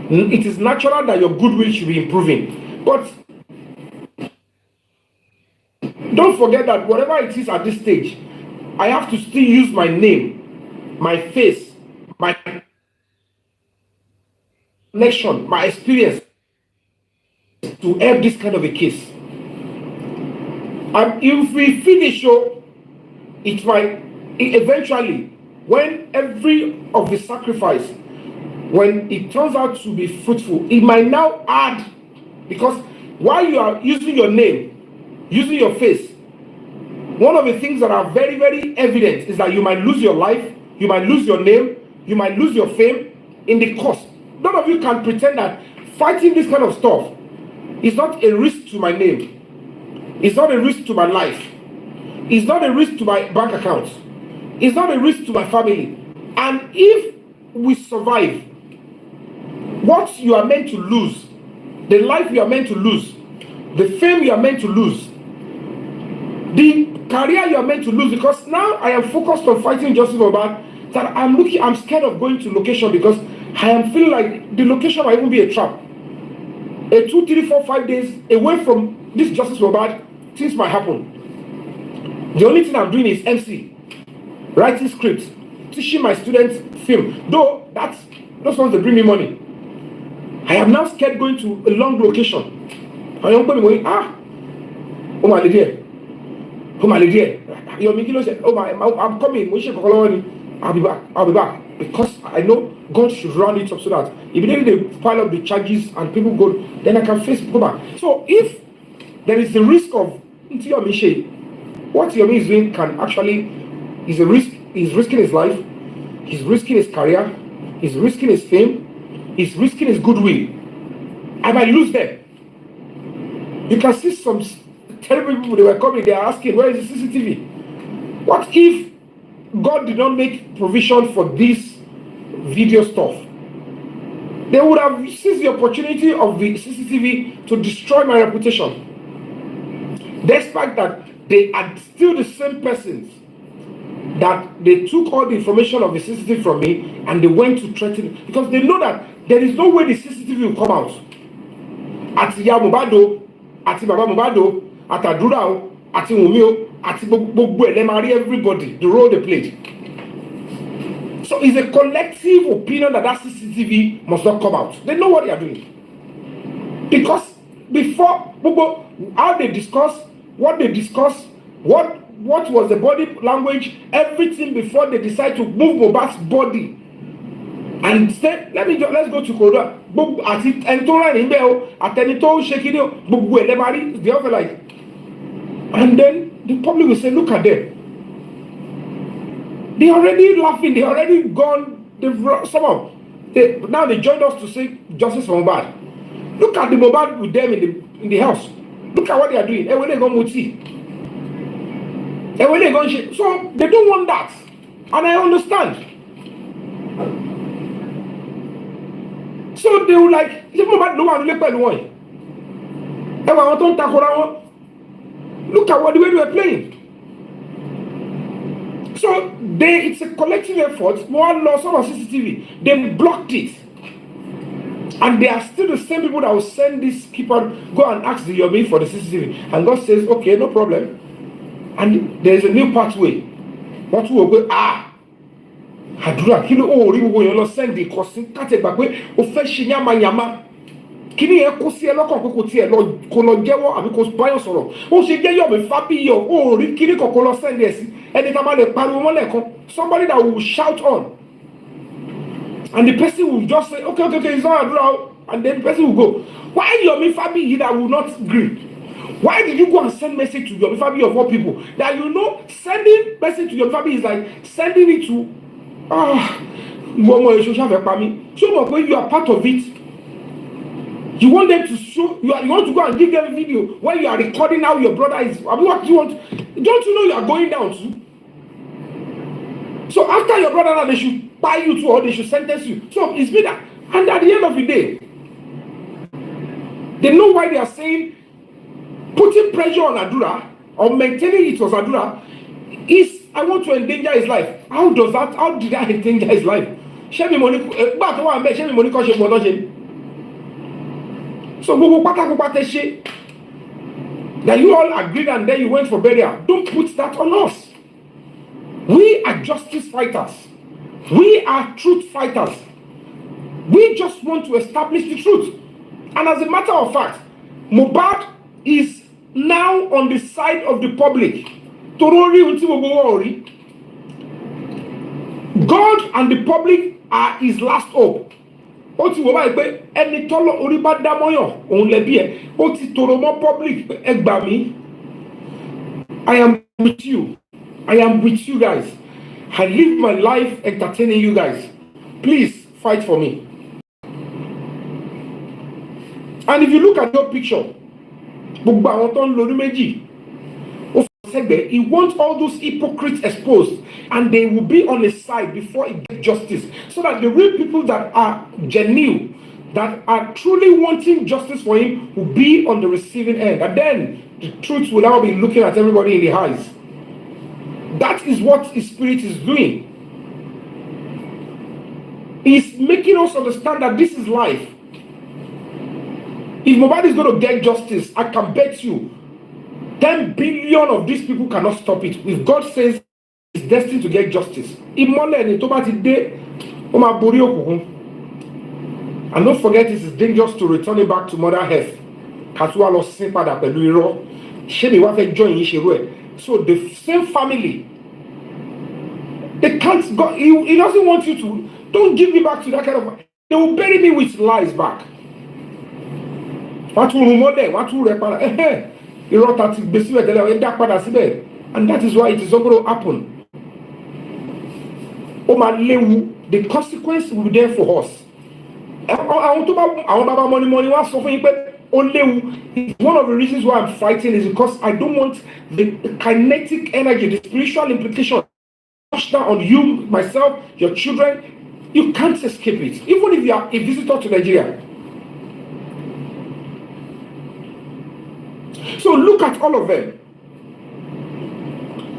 it is natural that your goodwill should be improving. But don't forget that whatever it is at this stage, I have to still use my name, my face, my connection, my experience to help this kind of a case. And if we finish, it might eventually, when every of the sacrifice, when it turns out to be fruitful, it might now add, because while you are using your name, using your face, one of the things that are very, very evident is that you might lose your life, you might lose your name, you might lose your fame in the cost. None of you can pretend that fighting this kind of stuff is not a risk to my name. It's not a risk to my life. It's not a risk to my bank account. It's not a risk to my family. And if we survive, what you are meant to lose, the life you are meant to lose, the fame you are meant to lose, the career you are meant to lose, because now I am focused on fighting justice for Mohbad, that I'm scared of going to location because I am feeling like the location might even be a trap. 2, 3, 4, 5 days away from this justice for Mohbad, things might happen. The only thing I'm doing is MC, writing scripts, teaching my students film. Though those ones they bring me money. I am now scared going to a long location. I am going, oh my lady, Yomi, I'm coming. I'll be back. Because I know God should round it up so that immediately they pile up the charges and people go, then I can go back. So if there is the risk of what Yomi is doing can actually is a risk. He's risking his life, he's risking his career, he's risking his fame, he's risking his goodwill. I might lose them. You can see some terrible people, they were coming, they are asking, where is the CCTV? What if God did not make provision for this video stuff? They would have seized the opportunity of the CCTV to destroy my reputation. Despite that, they are still the same persons that they took all the information of the CCTV from me and they went to threaten, because they know that there is no way the CCTV will come out. At Yamubado, at Baba Mubado, at Adurao, at Omowummi, at everybody, the role they played. So it's a collective opinion that CCTV must not come out. They know what they are doing. Because before, how they discuss, what they discuss, what was the body language, everything before they decide to move Mohbad's body. And say, let's go to Korea. And then the public will say, look at them. They already laughing, they already gone, now they joined us to say justice for Mohbad. Look at the Mohbad with them in the house. Look at what they are doing. And when they go Muti. And when they go so they don't want that. And I understand. So they will like, look at what the way they were playing. So it's a collective effort. More loss on CCTV. They blocked it. And they are still the same people that will send this keeper, go and ask the Yomi for the CCTV. And God says, okay, no problem. And there is a new pathway. What will go, Hadura, kilo ribu yo send the cosin, kate bagwe, ofeshi nyama. Kini e ko si e lokan ko ti e lo ko lo jewo abi ko bayo soro. O se je Yomi Fabayi o ri kini ko lo send e si. Eni ta ma le pariwo mo lekan. Somebody that will shout on. And the person will just say, okay, it's not Hadura. And then the person will go. Why Yomi Fabayi that will not agree? Why did you go and send message to Yomi Fabayi of all people? That sending message to Yomi Fabayi is like sending it to so when you are part of it, you want them to show you want to go and give them a video when you are recording how your brother is. What do you want? Don't you know you are going down too? So after your brother now, they should buy you too, or they should sentence you. So it's me that, and at the end of the day, they know why they are saying putting pressure on Adura or maintaining it was Adura is I want to endanger his life. How did I endanger his life? Share me money, share me money, so that you all agreed and then you went for burial. Don't put that on us. We are justice fighters. We are truth fighters. We just want to establish the truth. And as a matter of fact, Mohbad is now on the side of the public. God and the public are his last hope. Public. I am with you. I am with you guys. I live my life entertaining you guys. Please fight for me. And if you look at your picture, he wants all those hypocrites exposed, and they will be on his side before he gets justice, so that the real people that are genuine, that are truly wanting justice for him, will be on the receiving end. And then the truth will now be looking at everybody in the eyes. That is what his spirit is doing. He's making us understand that this is life. If nobody is going to get justice, I can bet you 10 billion of these people cannot stop it. If God says it's destined to get justice. Ìmọ́lẹ̀ ni tó bá ti dé, ó máa borí òkùnkùn. And don't forget, it is dangerous to return it back to Mother Earth. Katuwa lọ sin padà pẹ̀lú irọ́. Ṣé mi wá fẹ́ join yín ṣerú ẹ̀? So the same family, they can't go. He doesn't want you to. Don't give me back to that kind of. They will bury me with lies back. Wọ́n tún rún mọ́lẹ̀, wọ́n tún rẹ̀ padà. Irọ́ ta ti gbé síbẹ̀ tẹ́lẹ̀, ẹ̀ dá padà síbẹ̀. And that is why it is not going to happen. Ó máa léwu. The consequence will be there for us. Àwọn tó bá àwọn bàbá mọ́ni wá sọ fún yín pé ó léwu. One of the reasons why I'm fighting is because I don't want the kinetic energy, the spiritual implication touch down on you, myself, your children. You can't escape it. Even if you are a visitor to Nigeria. So look at all of them.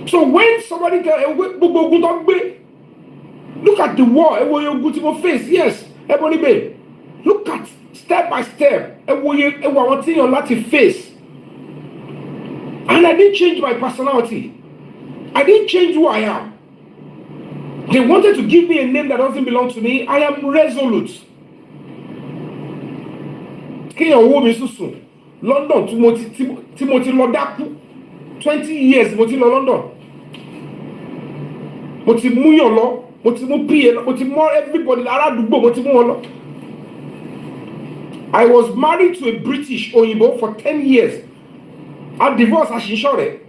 So when somebody look at the war, face. Yes, everybody babe. Look at step by step. Face. And I didn't change my personality. I didn't change who I am. They wanted to give me a name that doesn't belong to me. I am resolute. London, Timothy Lodaku, 20 years, Timothy London. Moti Muyolo, Moti Mupielo, Moti more everybody, Moti Muolo. I was married to a British Oyibo for 10 years. I divorced as she shot it.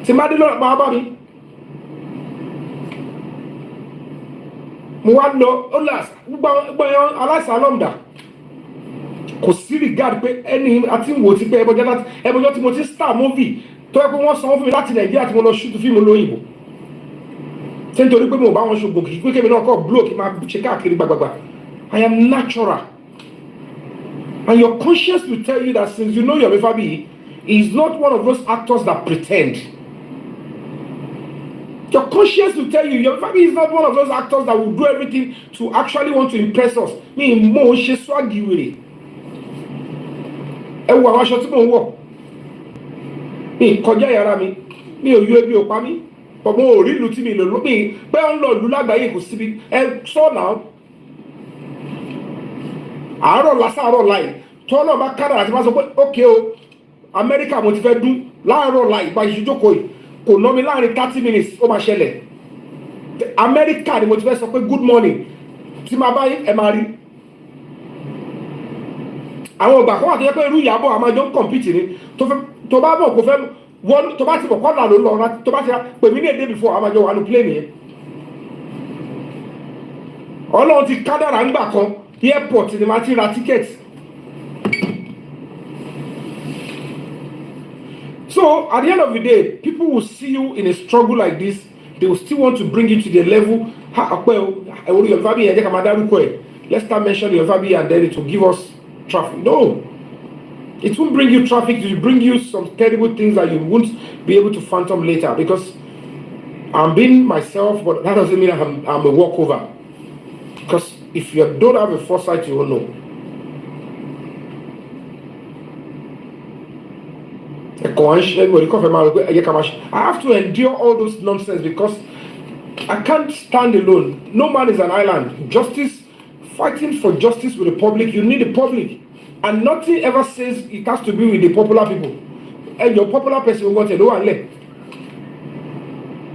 Timadilo Babami. Muano, Olas, Alasalomda. Kò sí regard pé ẹni àti wo ti pé ẹbọjọ́ tí mo ti star movie tó yẹ pé wọ́n sanwó fún mi láti Nàìjíríà tí mo lọ shoot fíìmù lóyìnbó. Ṣé nítorí pé mo bá wọn ṣògbò kìí pé kébì náà kọ́ blow kí máa ṣe káàkiri gbàgbàgbà. I am natural. And your conscience will tell you that since you know Yomi Fabayi, he is not one of those actors that pretend. Your conscience will tell you Yomi Fabayi is not one of those actors that will do everything to actually want to impress us. Me mo ṣe swaggy wèrè. Ẹ wo àwọn aṣọ tí mò ń wọ̀. Mi kọjá yàrá mi. Mi ò yọ ebi ò pa mí. Ọmọ ò rí ìlú tí mi lò lómi. Pé ó ń lọ ìlú lágbàáyé kò síbi. Ẹ sọ náà. Àárọ̀ lásàárọ̀ láì. Tọ́lọ̀ bá kára àti máa sọ pé ókè o. Amẹ́ríkà mo ti fẹ́ dún. Láàárọ̀ láì bá ìṣíjókòó yìí. Kò ná mi láàrin 30 minutes ó máa ṣẹlẹ̀. Amẹ́ríkà ni mo ti fẹ́ sọ pé good morning. Tí máa bá ẹ máa rí. Àwọn ọgbà kan wà tó yẹ pé irú ìyàbọ̀ àmàjọ ń compete ni tó bá mọ̀ kó fẹ́ wọ́n tó bá ti mọ̀ kọ́nà ló lọ tó bá ti pè mí ní èdè before àmàjọ wà ní plane yẹn. Ọlọ́run ti kádàrà ńgbà kan airport ni máa ti ra ticket. So at the end of the day, people will see you in a struggle like this. They will still want to bring you to their level. Let's start mentioning your Fabayi and then it will give us traffic. No, it won't bring you traffic. It will bring you some terrible things that you won't be able to phantom later. Because I'm being myself, but that doesn't mean I'm a walkover. Because if you don't have a foresight, you won't know. I have to endure all those nonsense because I can't stand alone. No man is an island. Justice, fighting for justice with the public, you need the public. And nothing ever says it has to be with the popular people. And your popular person will go to no one left.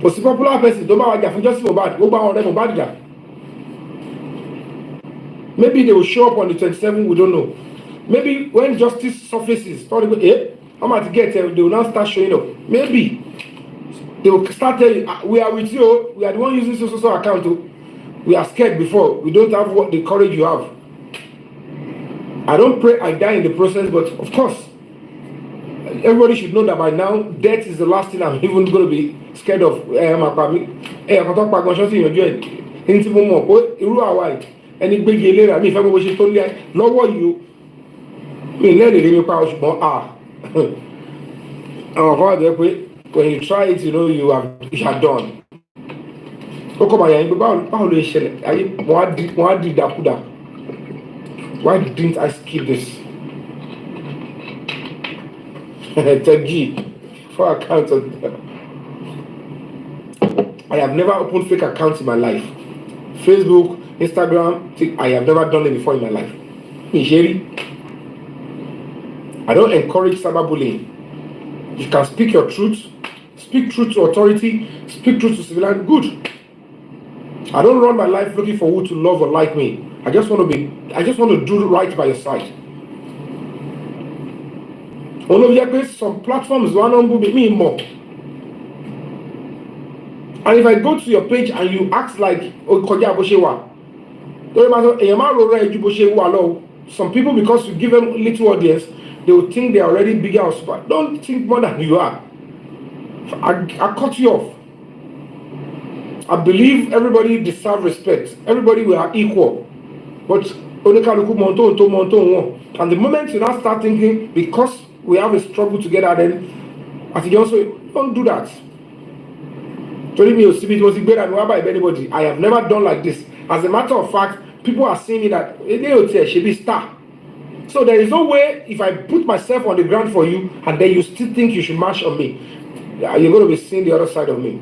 But the popular person, don't matter for justice or bad, go back on them or bad. Maybe they will show up on the 27th, we don't know. Maybe when justice surfaces, I'm about to get there, they will now start showing up. Maybe they will start telling you, we are with you, we are the one using social account. We are scared before, we don't have what the courage you have. I don't pray I die in the process, but of course, everybody should know that by now, death is the last thing I'm even going to be scared of. Ẹni gbégi eléra mi ìfẹ́ gbogbo ṣe tó lé lọ́wọ́ yìí o mi lẹ́rìí rí mi pa ṣùgbọ́n àwọn kan wà bẹ́ẹ̀ pé when you try it you are done. Ó kọ́ bàyà yín pé báwo ló ṣẹlẹ̀ ayé wọ́n á di ìdàkudà. Why didn't I skip this? Tegi for account of I have never opened fake accounts in my life. Facebook, Instagram, I have never done it before in my life. I don't encourage cyberbullying. You can speak your truth, speak truth to authority, speak truth to civilian. Good. I don't run my life looking for who to love or like me. I just want to do right by your side. Some platforms want to me more. And if I go to your page and you act like some people, because you give them little audience, they will think they are already bigger or super. Don't think more than you are. I cut you off. I believe everybody deserves respect. Everybody we are equal. But and the moment you now start thinking, because we have a struggle together, then as you also don't do that. Anybody. I have never done like this. As a matter of fact, people are saying that she be star. So there is no way if I put myself on the ground for you and then you still think you should march on me, you're going to be seeing the other side of me.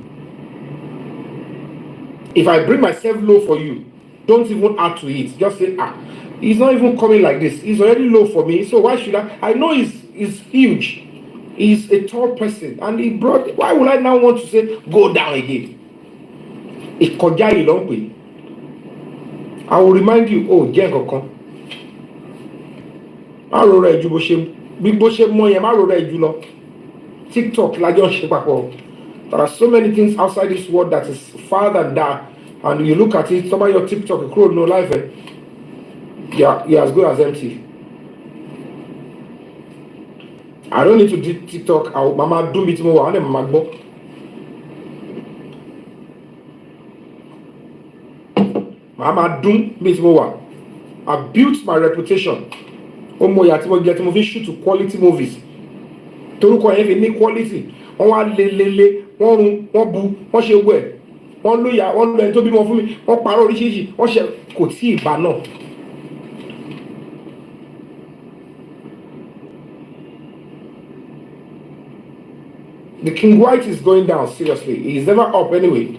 If I bring myself low for you, don't even add to it. Just say, he's not even coming like this. He's already low for me. So why should I? I know he's huge. He's a tall person. And he brought, why would I now want to say, go down again? I will remind you, Jenko. TikTok, there are so many things outside this world that is far than that. And you look at it, some of your TikTok, you no life, you're as good as empty. I don't need to do TikTok. Mama do me tomorrow. I Mama do me tomorrow. I built my reputation. Get movie shoot to quality movies. Don't have any quality. One lele, one bu, one she wear, one lawyer, one man to be more for me, one paro rishi, one she could see bano. The King White is going down, seriously. He's never up anyway.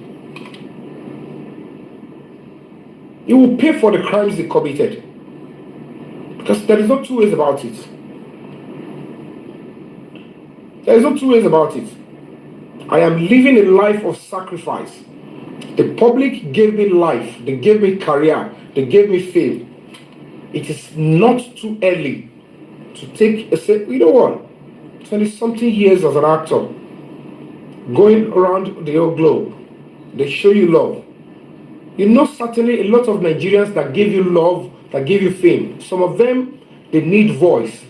He will pay for the crimes he committed. Because there is no two ways about it. There is no two ways about it. I am living a life of sacrifice. The public gave me life. They gave me career. They gave me fame. It is not too early to take a say, you know what? 20-something years as an actor, going around the whole globe, they show you love. You know, certainly a lot of Nigerians that give you love, that give you fame. Some of them, they need voice.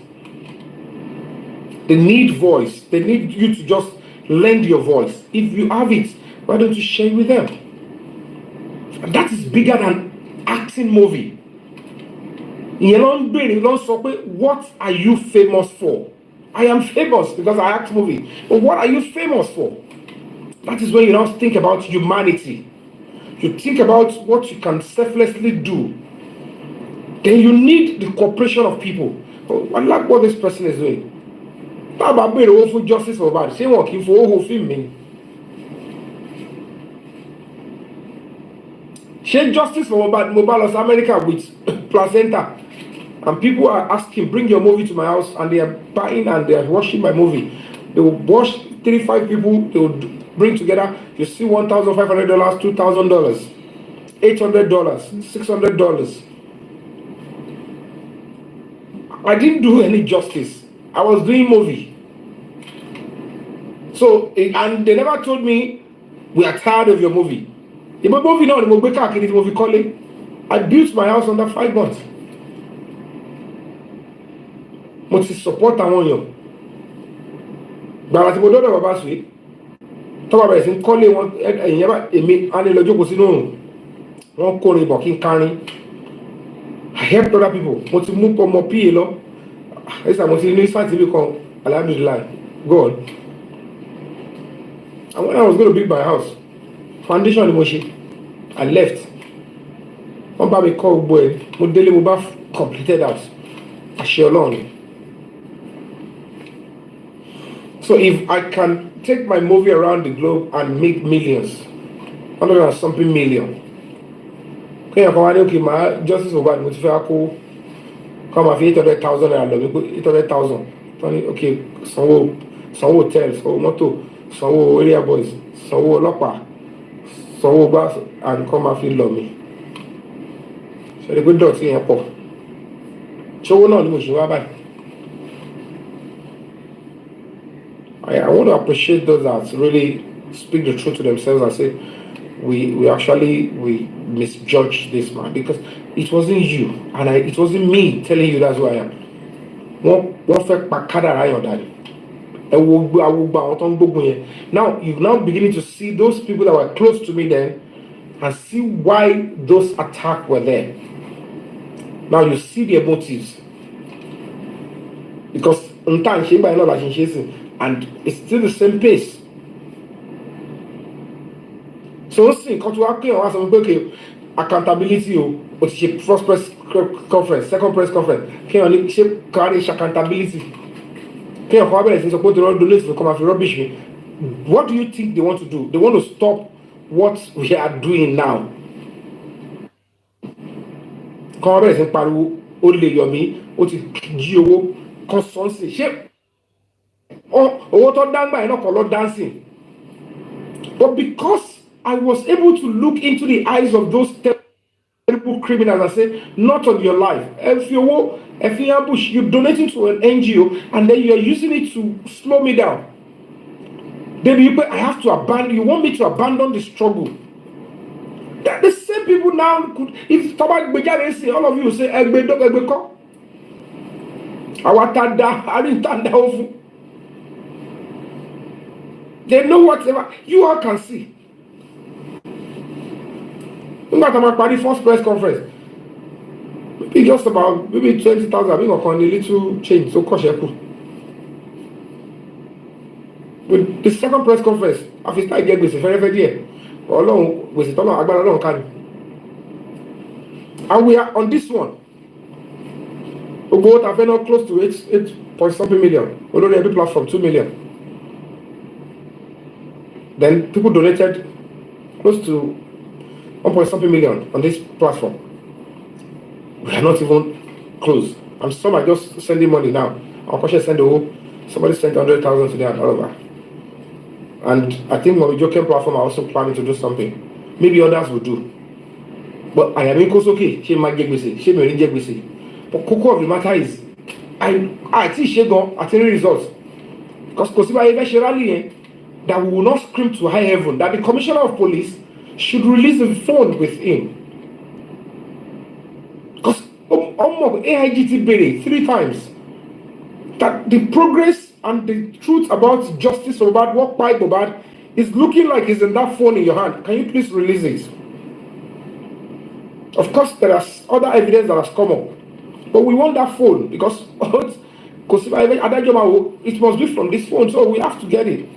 They need voice. They need you to just lend your voice. If you have it, why don't you share it with them? And that is bigger than acting movie. What are you famous for? I am famous because I act movie. But what are you famous for? That is when you now think about humanity. You think about what you can selflessly do. Then you need the cooperation of people. I like what this person is doing. About for justice for bad. Say working for whole film me. Share justice for mobile America with placenta. And people are asking, bring your movie to my house, and they are buying and they are watching my movie. They will watch 35 people, they will bring together, you see $1,500, $2,000, $800, $600. I didn't do any justice. I was doing movie. So, and they never told me, we are tired of your movie. The movie now, the movie calling. I built my house under 5 months. Mo ti support àwọn èèyàn gbàrà tí mo dọ́dọ̀ bàbá sùn tọ́ba bẹ̀rẹ̀ sí ń kọ́lé wọn ẹ̀yìn yẹn èmi á lè lọ jókòó sínú òrùn wọn kórin bọ̀ kí n kárin. I help other people. Mo ti mú ọmọ PA lọ ẹ̀sà mo ti ní sáàtì mi kan alhamdulillah God. And when I was going to build my house foundation ni mo ṣe I left wọ́n bá mi kọ́ gbogbo ẹ̀ mo délé mo bá completed house àṣẹ Ọlọ́run. So if I can take my movie around the globe and make millions, 100 and something million. Kéèyàn kan wá ní òkè máa justice over ni mo ti fẹ́ kó kọ́ máa fi 800,000 naira lọ wípé 800,000 tó ní òkè sanwó hotel, sanwó mọ́tò, sanwó area boys, sanwó ọlọ́pàá, sanwó gbá àdúkọ́ máa fi lọ mí. Ṣé ẹni pé dọ̀tí yẹn pọ̀? Ṣówó náà ni mo ṣe wá báyìí. I want to appreciate those that really speak the truth to themselves and say, we actually misjudged this man, because it wasn't you and it wasn't me telling you that's who I am. Wọ́n fẹ́ pa kádàrá yàn dànù. Ẹ wo gbogbo àwọn tó ń gbógun yẹn. Now you now beginning to see those people that were close to me then and see why those attacks were there. Now you see their motives, because nǹkan ṣe báyìí náà la ṣe ń ṣe sí, and it's still the same pace. So see, nǹkan tó wá pé àwọn àṣà wípé accountability o ti ṣe first press conference, second press conference, kéèyàn ní ṣe kárí ṣe accountability, kéèyàn kan wá bẹ̀rẹ̀ sí sọ pé ó ti rán donate for come and rubbish me. What do you think they want to do? They want to stop what we are doing now. Kan wá bẹ̀rẹ̀ sí pariwo ó lè Yomi ó ti jí owó kan sọ́ọ̀sì, ṣé owó tó dáńgbà yẹn náà kọ́ lọ dancing? But because I was able to look into the eyes of those terrible criminals and say, not on your life. If you ambush, you're donating to an NGO and then you're using it to slow me down. Then I have to abandon, you want me to abandon the struggle. That the same people now could, if Fabayi say, all of you say, I didn't off. They know whatever you all can see. At my first press conference, maybe just about 20,000, I think on a little change, so cautious. With the second press conference, after I get with a very year, or long with it long can. And we are on this one. We both have been close to 8 point something million. Although every platform 2 million. Then people donated close to 1 point something million on this platform. We are not even close. And some are just sending money now. Our conscious send somebody sent 100,000 today and all over. And I think my joking platform are also planning to do something. Maybe others will do. But I am in okay. She might get busy. She may get busy. But cocoa of the matter is, I see she gone at any results. Because Kosiba eventually that we will not scream to high heaven that the commissioner of police should release a phone with him. Because AIGT Bere 3 times that the progress and the truth about justice or bad work by Bobad is looking like it's in that phone in your hand. Can you please release it? Of course, there are other evidence that has come up, but we want that phone because it must be from this phone, so we have to get it.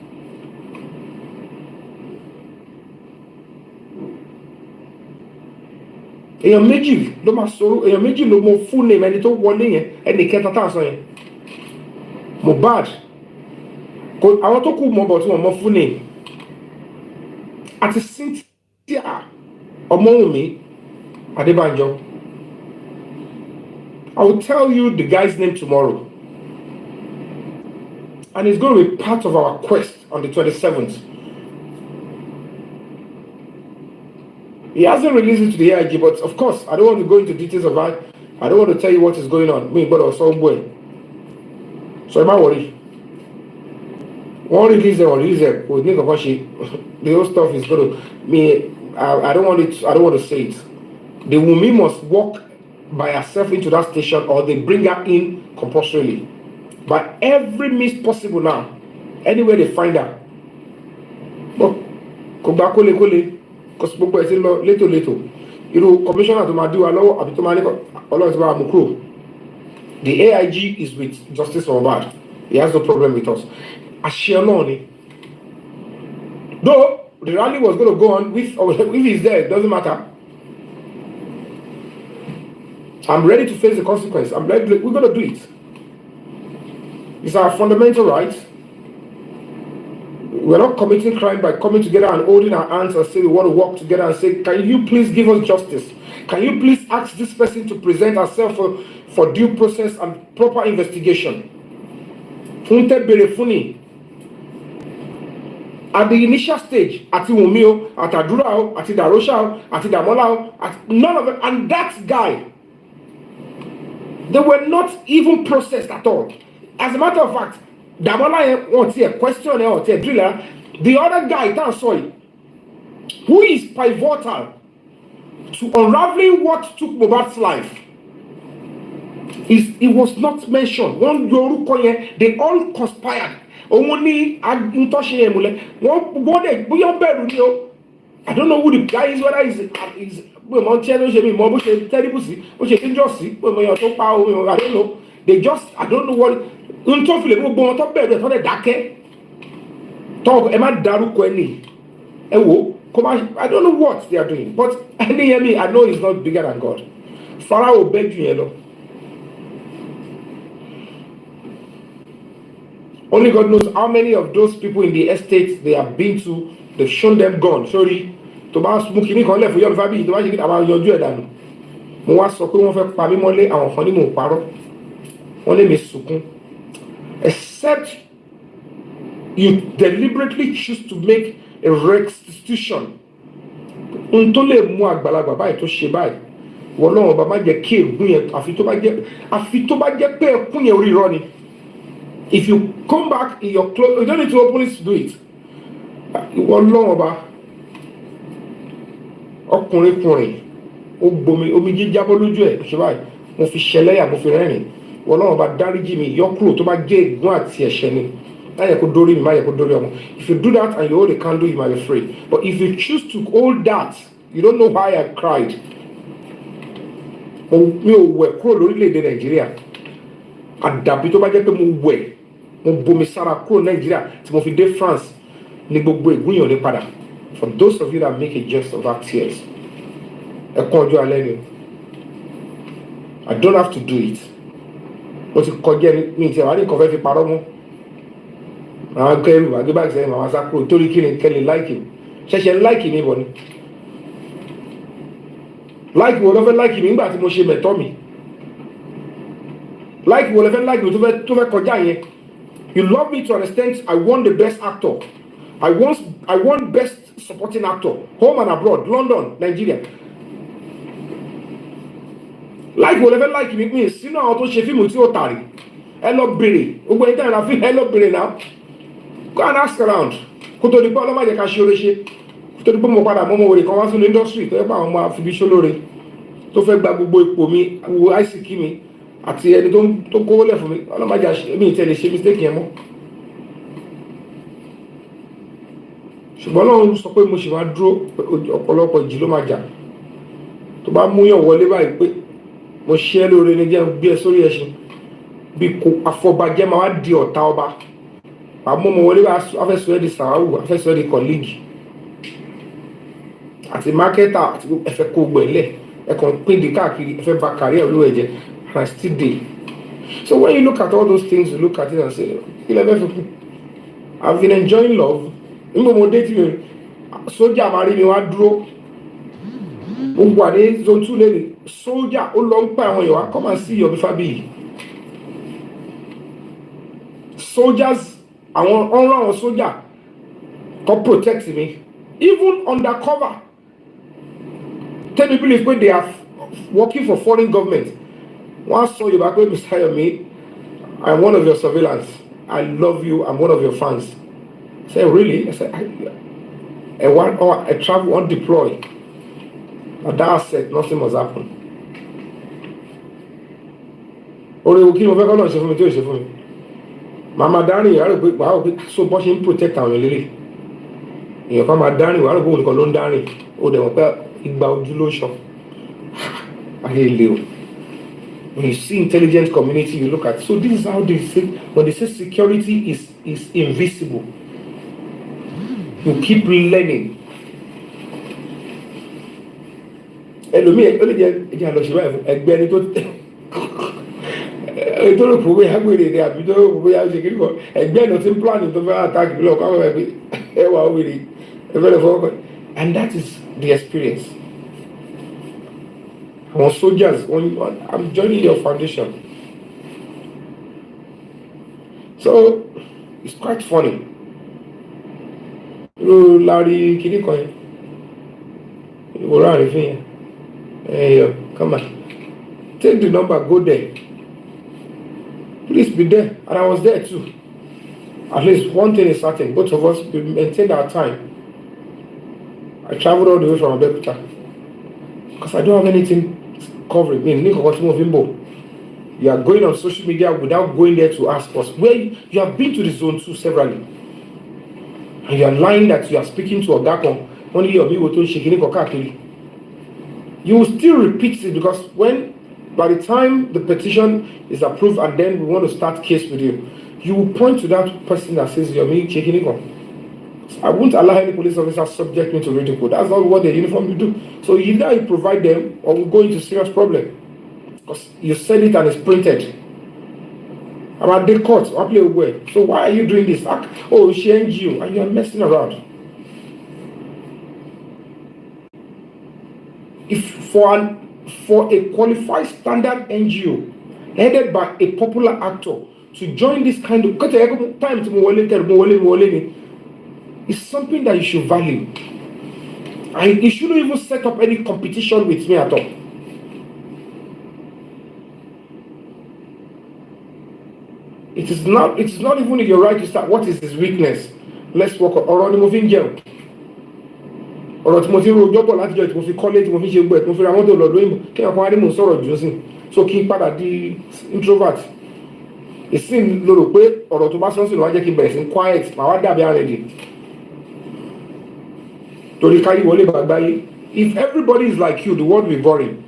Èèyàn méjì ló máa sọ̀rọ̀, èèyàn méjì ló mọ full name ẹni tó wọlé yẹn, ẹni kẹta tá à ń sọ yẹn. Mohbad, àwọn tó kù mọ̀ bọ̀ tí wọ́n mọ full name. Àti Cynthia Omowummi Adébánjọ. I will tell you the guy's name tomorrow. And it's going to be part of our quest on the 27th. He hasn't released it to the AIG, but of course, I don't want to go into details of that. I don't want to tell you what is going on. Me, but also boy. So am I worried? One release them, with Nick Okashi, the whole stuff is going to me. I don't want it. I don't want to say it. The woman must walk by herself into that station, or they bring her in compulsorily. By every means possible now, anywhere they find her. But come back, because gbogbo ẹ ti lọ létòlétò irú commissioner tó máa dí wa lọ́wọ́ àbí tó máa ní ọlọ́run ti bá wa mú kúrò. The AIG is with Justice Mohbad. He has no problem with us. Àṣẹ Ọlọ́run ni. Though the rally was going to go on with or if he's there, it doesn't matter. I'm ready to face the consequence. I'm ready. We're going to do it. It's our fundamental right. We We're not committing crime by coming together and holding our hands and say we want to work together and say, can you please give us justice? Can you please ask this person to present herself for due process and proper investigation? At the initial stage, at Omowummi, at Adura, at Darosha, at Damola, none of it, and that guy, they were not even processed at all. As a matter of fact, Damola wants a question or a driller. The other guy, who is pivotal to unraveling what took Mohbad's life, it was not mentioned. One Yorukoye, they all conspired. Only I don't know who the guy is, whether he's I don't know. They just, I don't know what. I don't know what they are doing. But I know it's not bigger than God. Pharaoh begged you. Only God knows how many of those people in the estates they have been to. They've shown them gone. Sorry. Toba smoking for your Fabayi. Toba shaking about your Jordan. Mo so ko won fe pa mi mole awon kan ni mo paro. Won le mi sukun. Except you deliberately choose to make a restitution. Unto le mu agbalagba bayi to se bayi. Wo Ọlọ́run baba je ki egun yen afi to ba je pe ekun yen ori ro ni. If you come back in your clothes, you don't need to open it to do it. Ìwọ Ọlọ́run ọba ọkùnrin ó gbomi omi jíjábọ́ lójú ẹ̀ ṣe báyìí mo fi ṣẹlẹ́yà mo fi rẹ́rìn. Ìwọ Ọlọ́run ọba dáríjì mi yọ kúrò tó bá jẹ́ ègún àti ẹ̀ṣẹ̀ ni. Má yẹ kó dórí mi, má yẹ kó dórí ọmọ. If you do that and you hold a candle, you might be free. But if you choose to hold that, you don't know why I cried. Mi ò wẹ̀ kúrò lórílẹ̀-èdè Nàìjíríà. Àdàbí tó bá jẹ́ pé mo wẹ̀ mo bomi sára kúrò Nàìjíríà tí mo fi dé France ní gbogbo ìgbìyànjú ní padà. For those of you that make a jest of our tears, ẹkún ọjọ́ alẹ́ ni. I don't have to do it. Mo ti kọjá mi ti àwọn nǹkan fẹ́ fi parọ́ mọ́. Àwọn akẹ́rù àgbébàgbé sẹ́yìn màmá sá kúrò torí kí ni kẹ́lẹ̀ láìkì ṣẹ̀ṣẹ̀ láìkì mi bọ̀ ni. Láìkì wo ló fẹ́ láìkì mi nígbà tí mo ṣe mẹ̀tọ́ mi. Láìkì wo ló fẹ́ láìkì mi tó fẹ́ kọjá yẹn. You love me to an extent. I won the best actor. I won best supporting actor, home and abroad, London, Nigeria. Like whatever like me means, you know how to ṣe fíìmù tí ó tàrí. Ẹ lọ bèrè, gbogbo ẹni tẹ́lẹ̀ náà fi ẹ lọ bèrè now. Go and ask around. Kó tó di pé ọlọ́mọ àjẹká ṣe oore ṣe. Kó tó di pé mo padà mọ́ wòlé kan wá sínú industry tó yẹ pé àwọn ọmọ àfibí ṣólóore tó fẹ́ gba gbogbo ipò mi, wo ICK mi àti ẹni tó kówó lẹ̀ fún mi. Ọlọ́mọ àjẹ mi ìtẹ̀lẹ̀ ṣe mistake yẹn mọ́. Ṣùgbọ́n Ọlọ́run sọ pé mo ṣì máa dúró ọ̀pọ̀lọpọ̀ ìjì ló máa jà. Tó bá mú yàn wọlé báyìí pé mo ṣe é lóore ní jẹ́ gbé ẹ sórí ẹṣin bí kò afọbajẹ́ máa wá di ọ̀tá ọba. Àmọ́ mo wọlé bá afẹ́sọ ẹ́ di sàwáwù afẹ́sọ ẹ́ di kọ̀líìgì àti mákẹ́tà àti ẹ̀fẹ́ kó gbẹ̀lẹ̀ ẹ̀kan píndì káàkiri ẹ̀fẹ́ bá kárí ẹ̀ lówó ẹ̀jẹ̀ and I still dey. So when you look at all those things, you look at it and say, I've been enjoying love. Nígbà mo dé tí mi sójà máa rí mi wá dúró mo wà ní zone 2 lẹ́nu sójà ó lọ ń pẹ́ àwọn èèyàn wá come and see Yomi Fabayi. Soldiers àwọn ọ̀rọ̀ àwọn sójà come protect me even undercover. Tell me believe when they are working for foreign government. One saw you back when Mr. Yomi, I'm one of your surveillance. I love you. I'm one of your fans. I said, really? I said, I travel on deploy. But that said, nothing must happen. Mama Dani, I don't so much in protect our lily. You come at Dani, I don't go to Colon Dani. Oh, they were about Julo. I hate Leo. When you see intelligence community, you look at. So this is how they say when they say security is invisible. You keep learning. Ẹlòmíì ó lè jẹ́ àlọ́ ṣùgbọ́n ẹgbẹ́ ẹni tó tó lò pé bóyá gbèrè ni àbí tó lò pé bóyá ó ṣe kiri kọ ẹgbẹ́ ẹni tó ń plan tó fẹ́ attack bí lọ́kọ́ àwọn ẹgbẹ́ And that is the experience. Our soldiers, I'm joining your foundation. So it's quite funny. Larry Kirikoy. Hey, come on. Take the number, go there. Please be there. And I was there too. At least one thing is certain, both of us we maintained our time. I traveled all the way from Abeokuta because I don't have anything covering me. You are going on social media without going there to ask us. Where you have been to the zone 2 severally. And you are lying that you are speaking to Ogakon. Only Yomi will you will still repeat it because by the time the petition is approved and then we want to start case with you, you will point to that person that says Yomi Chekiniko. I won't allow any police officer subject me to ridicule. That's not what the uniform will do. So either you provide them or we go into serious problem. Because you said it and it's printed. About the court, I play away. So why are you doing this? Oh, she NGO and you're messing around. If for a qualified standard NGO headed by a popular actor to join this kind of time is something that you should value. And you shouldn't even set up any competition with me at all. It is not even in your right to start. What is his weakness? Let's work on the moving jail. Or college, so keep part of the introvert. It seems little bit or to pass on quiet. If everybody is like you, the world will be boring.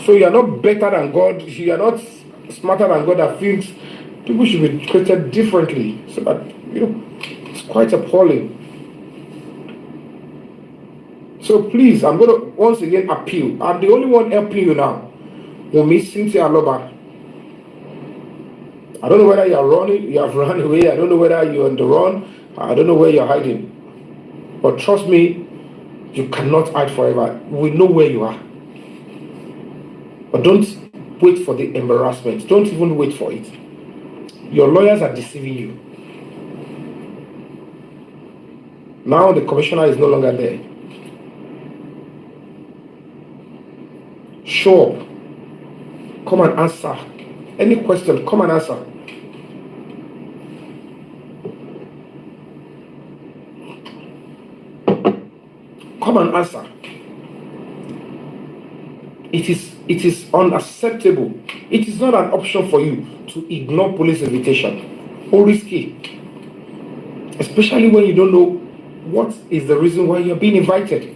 So you are not better than God. You are not smarter than God. That thinks people should be treated differently. So that it's quite appalling. So please, I'm going to once again appeal. I'm the only one helping you now. Omowummi Cynthia Aloba. I don't know whether you are running. You have run away. I don't know whether you're on the run. I don't know where you're hiding. But trust me, you cannot hide forever. We know where you are. But don't wait for the embarrassment. Don't even wait for it. Your lawyers are deceiving you. Now the commissioner is no longer there. Show up. Come and answer. Any question, come and answer. Come and answer. It is unacceptable. It is not an option for you to ignore police invitation or risky. Especially when you don't know what is the reason why you're being invited.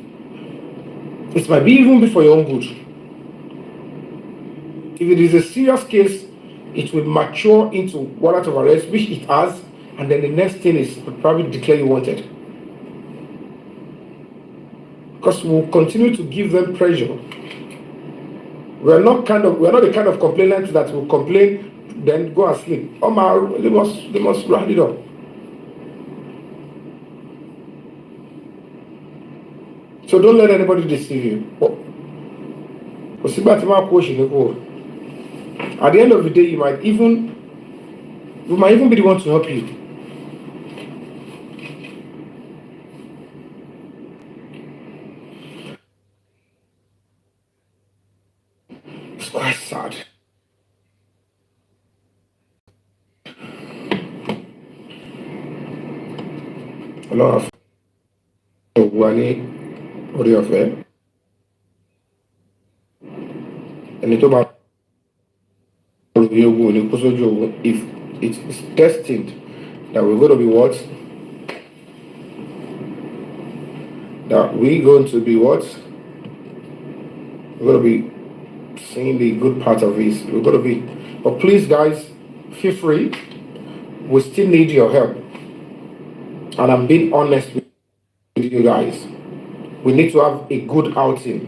It might be even be for your own good. If it is a serious case, it will mature into warrant of arrest, which it has, and then the next thing is probably declare you wanted. Because we'll continue to give them pressure. We're not the kind of complainants that will complain, then go and sleep. They must round it up. So don't let anybody deceive you. At the end of the day, we might even be the one to help you. It's quite sad. A lot of money, what do you have? And it's about if it is destined that we're going to be what? That we're going to be what? We're going to be seeing the good part of this. We're going to be. But please, guys, feel free. We still need your help. And I'm being honest with you guys. We need to have a good outing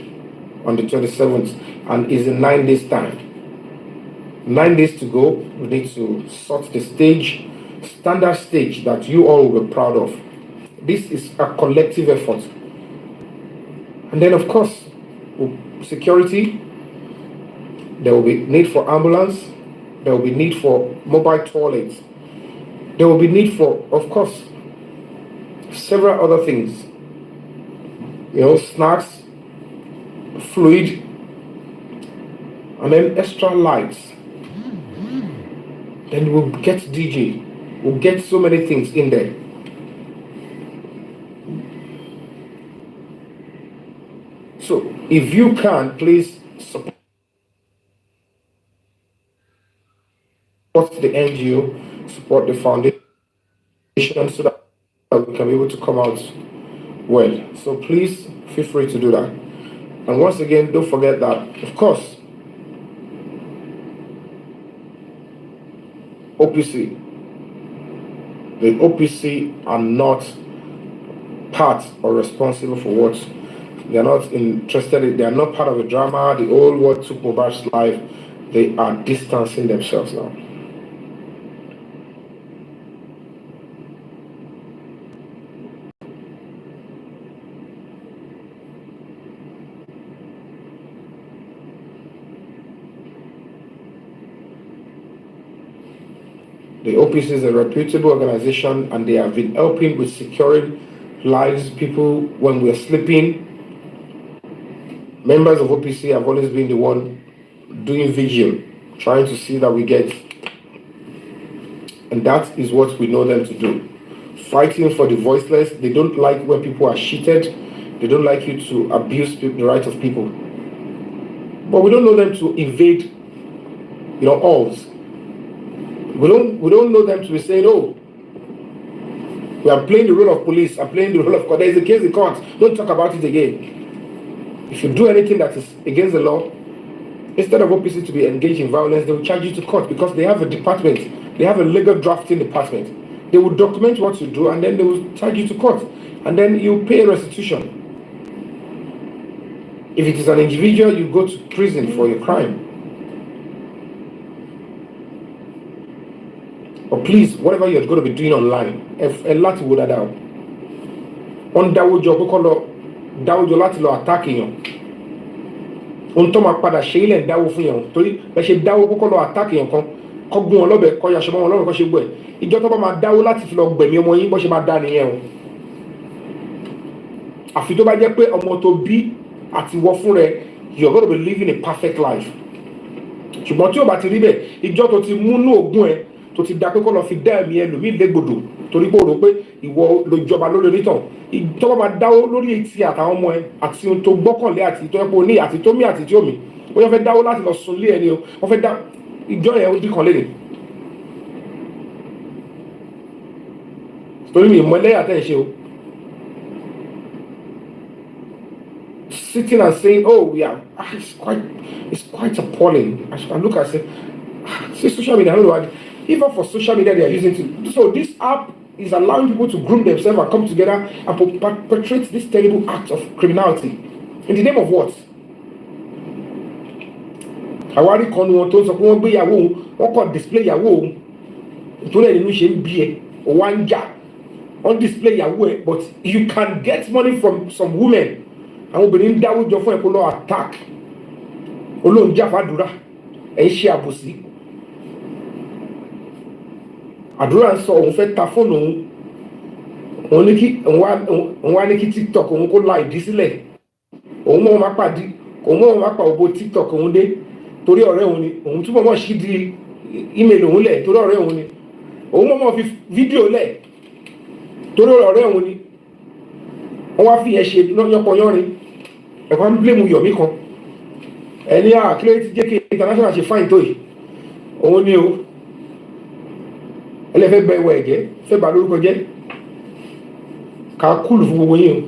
on the 27th. And it's in 9 days' time. 9 days to go. We need to sort the stage, standard stage that you all will be proud of. This is a collective effort. And then, of course, security, there will be need for ambulance, there will be need for mobile toilets, there will be need for, of course, several other things. Snacks, fluid, and then extra lights. Then we'll get DJ, we'll get so many things in there. So if you can, please support the NGO, support the foundation so that we can be able to come out well. So please feel free to do that. And once again, don't forget that, of course, OPC, the OPC are not part or responsible for what they are not interested in. They are not part of the drama. The old what took Mohbad's life. They are distancing themselves now. The OPC is a reputable organization, and they have been helping with securing lives, people when we're sleeping. Members of OPC have always been the one doing vigil, trying to see that we get, and that is what we know them to do. Fighting for the voiceless. They don't like when people are cheated. They don't like you to abuse the rights of people. But we don't know them to invade, halls. We don't know them to be saying, oh, we are playing the role of police, I'm playing the role of court. There is a case in court, don't talk about it again. If you do anything that is against the law, instead of OPC to be engaged in violence, they will charge you to court because they have a department, they have a legal drafting department. They will document what you do and then they will charge you to court. And then you pay restitution. If it is an individual, you go to prison for your crime. But please, whatever you're going to be doing online, a lot would have done. On dáwọ́jọ láti lọ attack èèyàn. Ohun tó máa padà ṣe ilẹ̀ dáwó fún èèyàn torí bẹ́ẹ̀ ṣe dáwó kọ́kọ́ lọ attack èèyàn kan kọ́ gún wọn lọ́bẹ̀ kọ́ yaṣọ mọ́ wọn lọ́rùn kọ́ ṣe gbọ́ ẹ̀. Ìjọ tó bá máa dáwó láti fi lọ gbẹ̀mí ọmọ yín bó ṣe máa dá nìyẹn o. Àfi tó bá jẹ́ pé ọmọ tó bí àti wọ́ fún rẹ̀, you're going to be living a perfect life. Ṣùgbọ́n tí ó bá ti rí bẹ́ẹ̀, ìjọ tó ti múnú ògùn ẹ̀ tó ti da pé kọ́ lọ fi dá ẹ̀mí ẹlòmíì légbodò torí pé o rò pé ìwọ ló jọba lórí onítàn. Ìjọba máa dáwó lórí etí àtàwọn ọmọ ẹ àti ohun tó gbọ́kànlé àti tó ẹ̀pọ̀ ní àti tó mí àti tí ó mí. Ó yẹ fẹ́ dáwó láti lọ sun lé ẹni o. Wọ́n fẹ́ dá ìjọ yẹn ó dín kan léde. Torí mi ìmọ̀ ẹlẹ́yà tẹ́ ẹ ṣe o. Sitting and saying, oh yeah, it's quite appalling. I look and say social media, I don't know. Even for social media, they are using it. So this app is allowing people to groom themselves and come together and perpetrate this terrible act of criminality. In the name of what? Àwárí kan ni wọn tó sọ pé wọ́n gbé ìyàwó òun, wọ́n kàn display ìyàwó òun. Nítorí ẹni inú ṣe ń bí ẹ, ó wá ń jà. Wọ́n display ìyàwó ẹ, but you can get money from some women. Àwọn obìnrin ń dáwó jọ fún ẹ kó lọ attack. Olóhùn jà fàdúrà, ẹ̀ ń ṣe àbòsí. Àdúrà ń sọ òun fẹ́ ta fóònù òun wá ní kí TikTok òun kó la ìdí sílẹ̀ òun mọ̀ máa pàdé òun mọ̀ máa pa òbò TikTok òun dé torí ọ̀rẹ́ òun ni òun túbọ̀ mọ̀ sí di email òun lẹ̀ torí ọ̀rẹ́ òun ni òun mọ̀ fi fídíò lẹ̀ torí ọ̀rẹ́ òun ni wọ́n wá fi ẹ̀ ṣe yánpọnyánrin ẹ̀kọ́ ń blame Yomi kan ẹni àkílẹ̀ ti jẹ́ kí international ṣe fáìn tó yìí òun ni o. Ẹlẹ́fẹ́ bẹ ìwọ ẹ̀jẹ̀ fẹ́ bà lórúkọ jẹ́ ká kúlù fún gbogbo yín o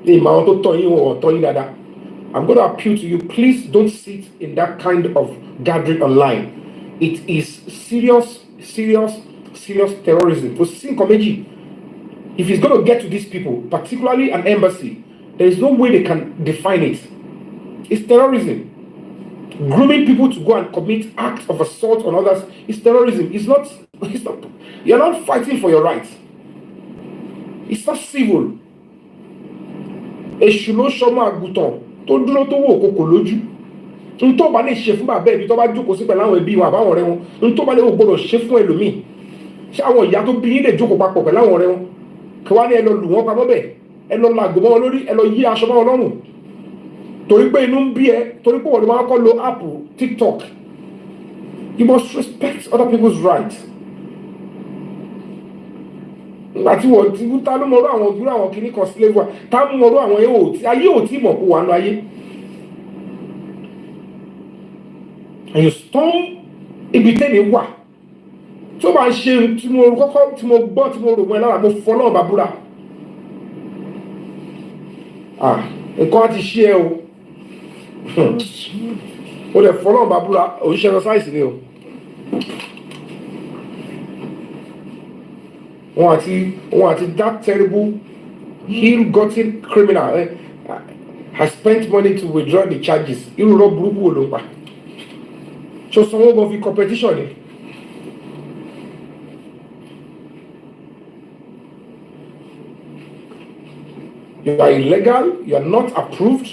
ní ìmọ̀ àwọn tó tọ́ yín wọ̀ tọ́ yín dáadáa. I'm going to appeal to you, please don't sit in that kind of gathering online. It is serious terrorism. Kò sí nǹkan méjì. If it's going to get to these people, particularly an embassy, there is no way they can define it. It's terrorism. Grooming people to go and commit acts of assault on others is terrorism. It's not, you're not fighting for your rights. It's not civil. Èṣù ló ṣọmọ àgùntàn tó dúró tó wò kòkò lójú. N tó bá lè ṣe fún bàbá ẹbí tó bá jókòó sí pẹ̀lú àwọn ẹbí wọn àbáwọn ọ̀rẹ́ wọn. N tó bá lè gbọdọ̀ ṣe fún ẹlòmíì. Ṣé àwọn ìyá tó bí yín lè jókòó papọ̀ pẹ̀lú àwọn ọ̀rẹ́ wọn? Kí wá ní ẹ lọ lù wọ́n pamọ́ bẹ̀, ẹ lọ làgò mọ́ wọn lórí, ẹ lọ yí aṣọ mọ́ wọn lọ́rùn. Torí pé inú ń bí ẹ, torí pé wọ́n ló máa kọ́ lo app TikTok. You must respect other people's rights. Nígbà tí wọ́n ti ta ló mọ̀rọ̀ àwọn òdúró àwọn kìíní kan sílé wa, tá mú mọ̀rọ̀ àwọn ayé ò tí mọ̀ kó wà nù ayé. And you storm ibi tẹ́mi wà. Tí ó bá ń ṣe tí mo kọ́kọ́ tí mo gbọ́ tí mo rò mọ́ ẹ lára mo fọ́ náà bá búra. Nǹkan ti ṣe ẹ o. O lè fọ́ náà bá búra, òun ṣe exercise ni o. Wọ́n àti that terrible ill-gotten criminal has spent money to withdraw the charges. Irú rọ burúkú wo ló pa? So sanwó gan fi competition ni. You are illegal, you are not approved.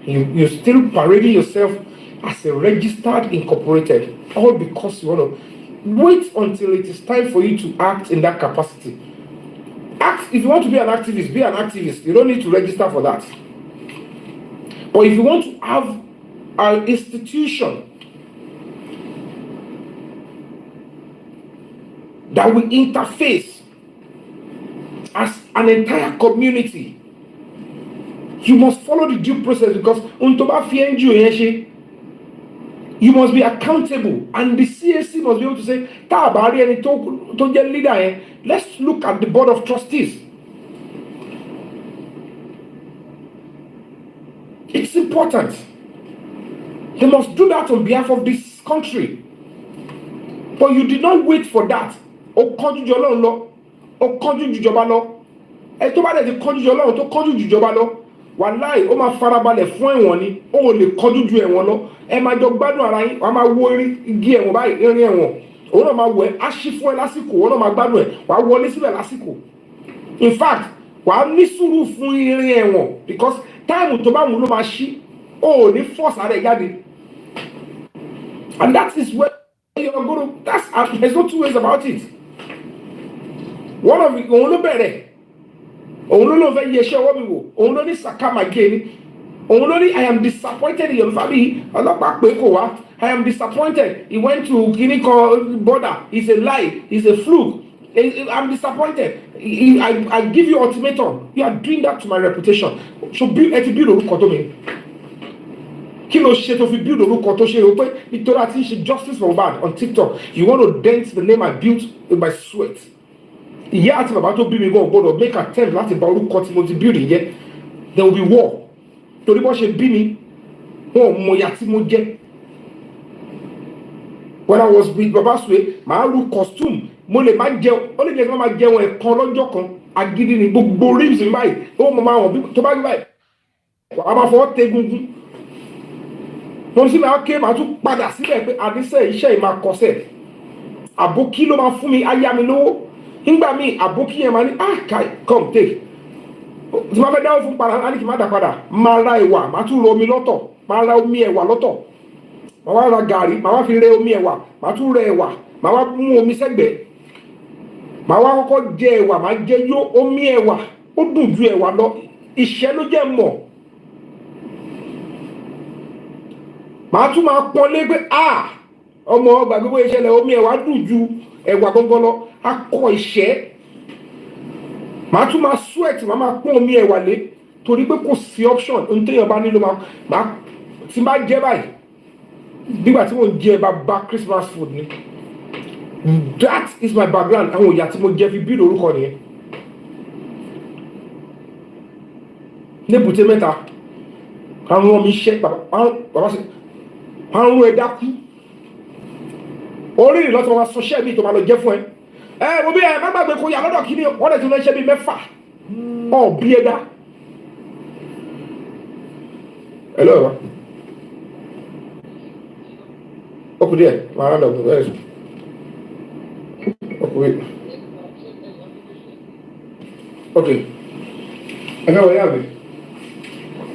You're still parading yourself as a registered incorporated, all because you want to wait until it is time for you to act in that capacity. Act, if you want to be an activist, be an activist. You don't need to register for that. But if you want to have an institution that will interface as an entire community, you must follow the due process, because you must be accountable, and the CAC must be able to say, leader, let's look at the board of trustees. It's important. They must do that on behalf of this country. But you did not wait for that. O kanju jolo lo, o kanju jujoba lo. E tó bá dé ti kanju jolo tó kanju jujoba lo. Wàláì ó máa farabalẹ̀ fún ẹ̀wọ̀n ni, ó lè kọjú ju ẹ̀wọ̀n lọ. Ẹ máa jọ gbádùn ara yín, wàá máa wo igi ẹ̀wọ̀n báyìí, irin ẹ̀wọ̀n. Òun náà máa wọ̀ ẹ́, á ṣí fún ẹ lásìkò, òun náà máa gbádùn ẹ̀, wàá wọlé síbẹ̀ lásìkò. In fact, wàá ní sùúrù fún irin ẹ̀wọ̀n, because táìmù tó bá wù ló máa ṣí, ó ní force ara ẹ̀ jáde. And that is where you're going to, there's no two ways about it. One of it, òun ló bẹ̀rẹ̀. Òun ló fẹ́ yẹ iṣẹ́ ọwọ́ mi wò, òun ló ní sàkámà gé ni, òun ló ní I am disappointed in your family, ọlọ́pàá pé kò wá, I am disappointed, he went to Guinea border, it's a lie, it's a fluke, I'm disappointed, I give you ultimatum, you are doing that to my reputation. So ẹ ti build orúkọ tó mi. Kí ló ṣe tó fi build orúkọ tó ṣe o pé nítorí àti ṣe justice for bad on TikTok, you want to dent the name I built with my sweat. Ìyá àti bàbá tó bí mi gan gbọ́dọ̀ make attempt láti bà orúkọ tí mo ti build yẹn. There will be war. Torí bó ṣe bí mi, wọn ò mọ ìyà tí mo jẹ. When I was with Baba Sue, màá ru costume, mo lè máa jẹun, ó lè jẹ́ kí wọ́n máa jẹun ẹ̀kan lọ́jọ́ kan, agídí ni gbogbo ribs mi báyìí, ó mọ máa wọ̀n tó bá gbé báyìí. A máa fọwọ́ tẹ egungun. Mo sì máa ké, màá tún padà síbẹ̀ pé àdísẹ́ iṣẹ́ ì máa kọsẹ̀. Àbókí ló máa fún mi, á yá mi lówó. Nígbà míì àbókí yẹn máa ní kai come take, tí wọ́n fẹ́ dáwọ́ fún padà á ní kí n má dà padà, máa ra ẹ̀wà, máa tún ro omi lọ́tọ̀, máa ra omi ẹ̀wà lọ́tọ̀, máa wá ra gàrí, máa wá fi rẹ omi ẹ̀wà, máa tún rẹ ẹ̀wà, máa wá mú omi sẹ́gbẹ̀ẹ́, máa wá kọ́kọ́ jẹ ẹ̀wà, máa jẹ yó omi ẹ̀wà, ó dùn ju ẹ̀wà lọ, ìṣẹ́ ló jẹ́ mọ̀. Màá tún máa pọ́n lé pé ọmọ ọgbà gbogbo ìṣẹ̀lẹ̀ omi ẹ̀wà dùn ju ẹ̀wà gbọ́ngàn lọ, akọ ìṣẹ́. Màá tún máa sweat, màá pọ́n omi ẹ̀wà lé torí pé kò sí option, ohun téèyàn bá nílò máa tí bá jẹ́ báyìí nígbà tí mo jẹ bàbá Christmas food ni. That is my background. Àwọn ìyá tí mo jẹ fi build orúkọ nìyẹn. Lébùté mẹ́ta àwọn ọmọ mi ṣẹ́ bàbá sí àrùn ẹ̀dá kú orí ìlọ́tí wọn sọ ṣẹ́ mi tó máa lọ jẹ́ fún ẹ wo bí ẹ má gbàgbé kó yà lọ́dọ̀ kí ni wọ́n lè tún lọ ṣẹ́ bí mẹ́fà bí ẹ̀dá ẹ lọ́wọ́ ọkùnrin ẹ̀ máa rán lọ́gbọ̀n bẹ́ẹ̀ ọkùnrin Okay. I know what happened.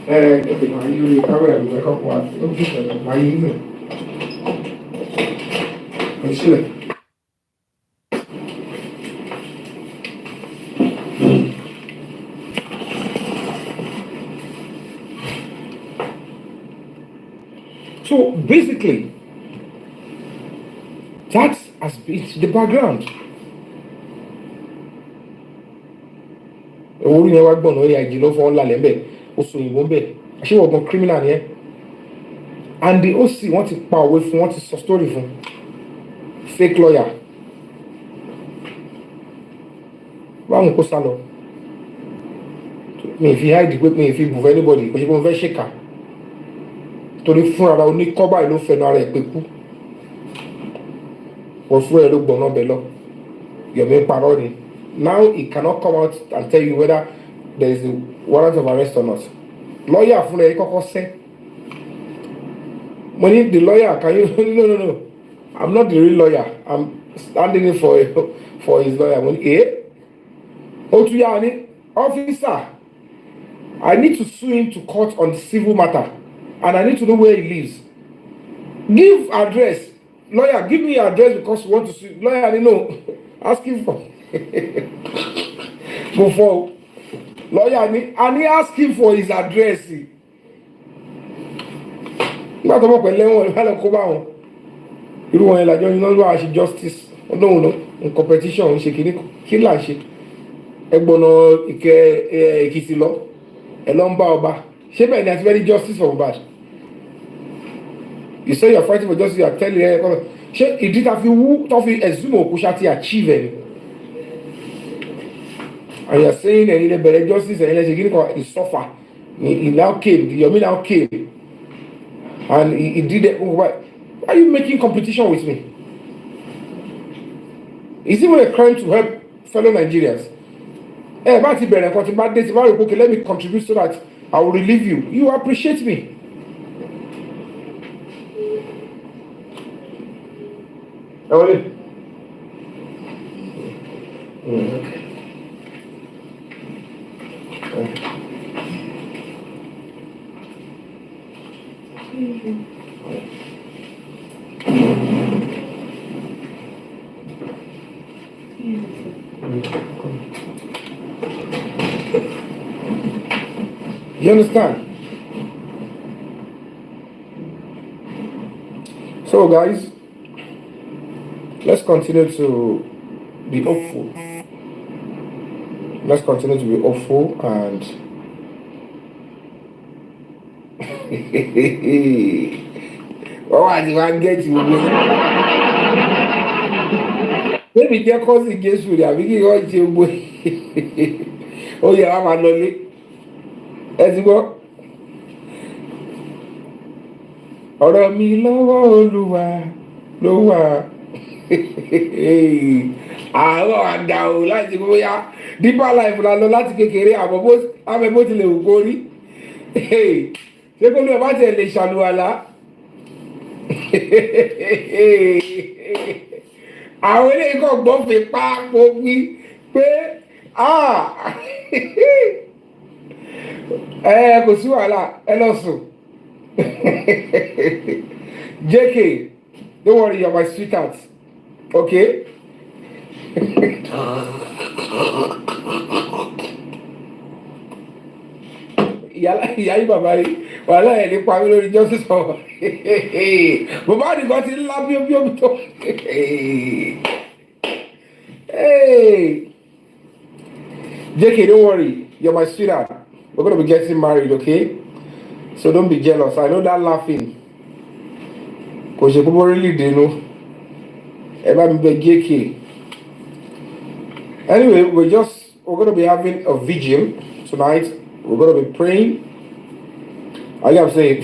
Okay, my you cover it with a couple of my evening. I'm sure. So basically, that has been the background. Owó yẹn wá gbọ̀nà ó yà ìjì ló fọ́ ńlá lẹ́ńbẹ̀ ó so òyìnbó ń bẹ̀ àṣé ọ̀gbọ̀n criminal yẹn and the OC wọ́n ti pa òwe fún wọ́n ti sọ story fún fake lawyer báwọn kó sá lọ mi ì fi hide pé mi ì fi bù fún anybody kò ṣe pé mo fẹ́ ṣèkà torí fún ara oníkọ́ báyìí ló fẹnu ara ẹ̀ pé kú wọ́n fún ẹ ló gbọ̀nà bẹ̀ lọ Yomi parọ́ ni. Now he cannot come out and tell you whether there is a warrant of arrest or not. Lawyer fún ẹ kọ́kọ́ sẹ́. Mo ní the lawyer can you no I'm not the real lawyer I'm standing in for his lawyer. Mo ní ó tún yá ni officer I need to sue him to court on civil matter and I need to know where he lives. Give address. Lawyer give me your address because you want to sue. Lawyer I know ask him for before lawyer and he ask him for his address. Nígbà tó mọ̀ pẹ̀lú ẹ̀wọ̀n ìbálẹ̀ kó bá wọn irú wọn yẹn làjọ iná ló wà ṣe justice ọdún òun ní competition ń ṣe kí là ń ṣe ẹgbọ̀nà Èkìtì lọ ẹ lọ ń bá ọba ṣé bẹ́ẹ̀ ni àti very justice for Mohbad you say you are fighting for justice you are telling ẹ kọ́ ṣé ìdí ta fi wú tó fi exhume òkú ṣá ti achieve ẹ ni. And you are saying that in the justice and he suffer. He now came, Yomi now came. And he did it. Why are you making competition with me? Is it even a crime to help fellow Nigerians? Okay, let me contribute so that I will relieve you. You appreciate me. Okay. You understand? So guys, let's continue to be hopeful. Let's continue to be hopeful and oh, I didn't get you. Maybe they're causing guess with you. We can go. Oh yeah, I'm a lolly. Let's go. Ọ̀rọ̀ mi lọ́wọ́ Olúwa ló wà. Àwọn àgbà ò láti bóyá deeper life la lọ láti kékeré àmọ́ bó tilẹ̀ wù kó rí. Ṣé kó ló bá tẹ̀ lè ṣàlùwàlá? Àwọn eléyìí kàn gbọ́ fi pápó wí pé kò sí wàhálà ẹ lọ sùn. JK, don't worry, you're my sweetheart. Okay? Ìyá yìí bàbá yìí wàhálà ẹ̀ ní parí lórí justice ọ̀hún. Bàbá nìkan ti ńlá bí omi tó. JK, don't worry, you're my sweetheart. We're going to be getting married, okay? So don't be jealous. I know that laughing. Because you're really didn't JK. Anyway, we're going to be having a vigil tonight. We're going to be praying. I am saying,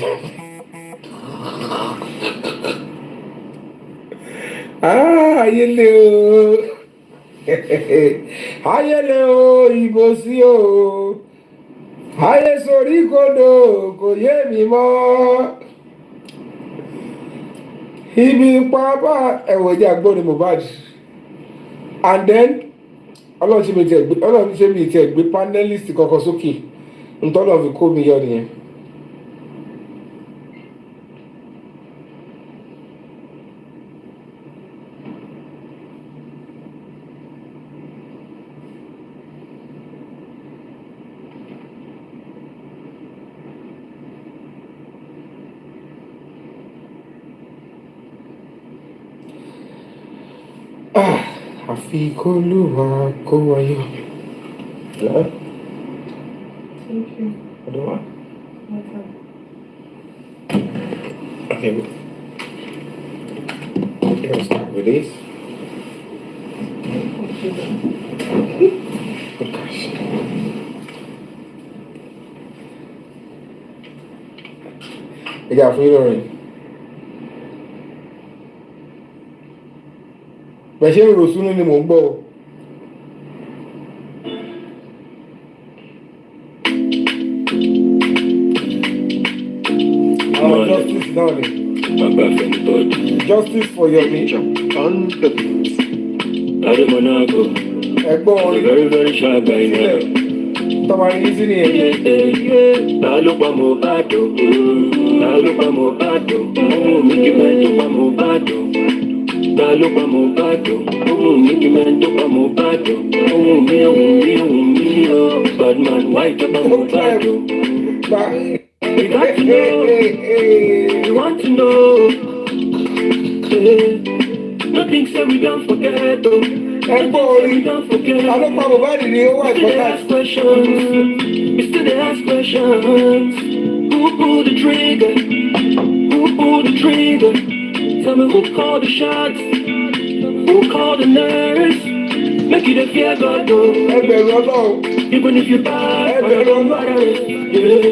hello. Hello, Ibosio. Haye sori kodo kò yé mi mọ́. Ibi pápá ẹ̀wọ̀n jẹ́ agbóni Mohbad. And then Ọlọ́run ṣe mi tiẹ̀ gbé panelist kankan sókè ntọ́nà fi kó mi yọ nìyẹn. Àfi k'Olúwa kó wa yọ. Hello? Thank you. What do you want? Welcome. Okay, let's start with this. Oh gosh. I got freedom. Bẹ́ẹ̀ ṣe ń rò sínú ni mò ń gbọ́ o. Àwọn justice náà ni. Justice for Yomi. Ẹ̀gbọ́n orin. Very, very sharp guy now. Tọ́mọrin yìí sí nìyẹn. Ta ló pa Mohbad o? Ta ló pa Mohbad o? Omowummi kí mẹ́ tó pa Mohbad o. Ta ló pa Mohbad o? Omowummi kí mẹ́ tó pa Mohbad o. Omowummi o. Bad man, why tó pa Mohbad o? You got to know. You want to know. Nothing say we don't forget o. Ẹ̀gbọ́n orin. We don't forget. Àlọ́pàá Mohbad ni ó wà We still ìpọ́tà. ask questions. We still ask questions. Who pulled the trigger? Who pulled the trigger? Tell me who called the shots? Who called the nurse? Make you the fear God though. Ẹgbẹ̀rún Ọlọ́run. Even if you're bad, I don't matter. Yeah.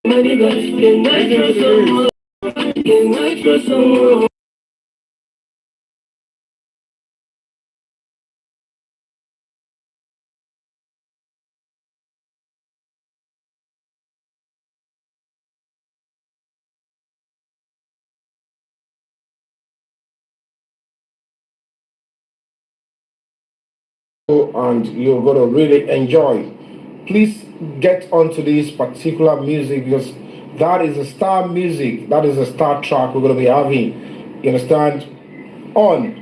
My niggas, can I trust someone? Can I trust someone? And you're going to really enjoy. Please get onto this particular music because that is a star music. That is a star track we're going to be having. You understand? On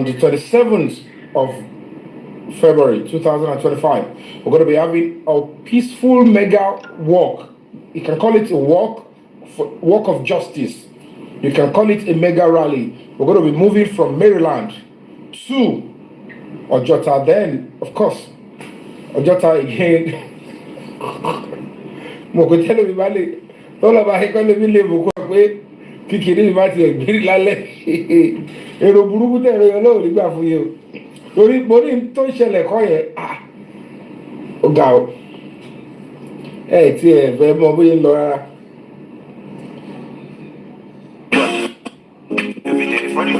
the 27th of February 2025, we're going to be having a peaceful mega walk. You can call it a walk of justice. You can call it a mega rally. We're going to be moving from Maryland to Ojota, then, of course, Ojota again. Mo kò tẹ́lẹ̀ mi bá lè tọ́lọ̀ bá ẹ̀kọ́ lè mi lè mú kọ́ pé kíkiri mi bá ti ẹ̀gbẹ́rì lálẹ́. Èrò burúkú tẹ̀rọ yẹn lọ́wọ́ nígbà fún yẹn o. Torí mo ní tó ń ṣẹlẹ̀ kọ́ yẹn, ó ga o. Tí ẹ fẹ́ mọ bóyá ń lọ rárá. Every day, funny,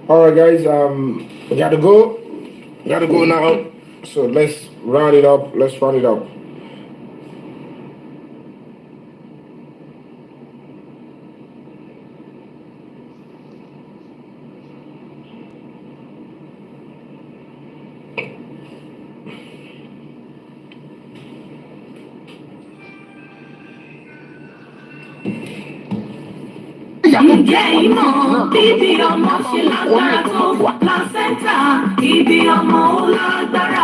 All right, guys. We gotta go. We gotta go now. So let's round it up. Let's round it up. Ǹjẹ́ ìmọ̀ bíbí ọmọ ṣe lágbára tó placenta ìbí ọmọ ó lágbára.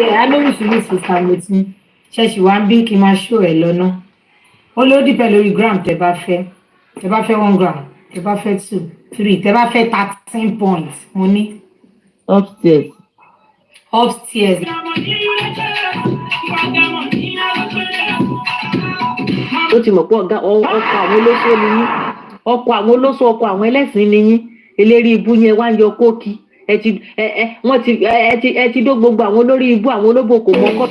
I know we should use sister Moti. Ṣẹ́ṣì wá ń bí kí n máa ṣó ẹ̀ lọ́nà. Ó ló dìpẹ́ lórí gram tẹ́ bá fẹ́. Tẹ́ bá fẹ́ 1 gram, tẹ́ bá fẹ́ 2, 3, tẹ́ bá fẹ́ 13 points. Mo ní. Upstairs. Upstairs. Ó ti mọ̀ pé ọkọ̀ àwọn olóṣó ni yín. Ọkọ̀ àwọn olóṣó, ọkọ̀ àwọn ẹlẹ́sìn ni yín. Eléri ibú yẹn wá ń yọ kókì. Ẹ ti dó gbogbo àwọn olórí ibú àwọn olóbò kò mọ́kọ́.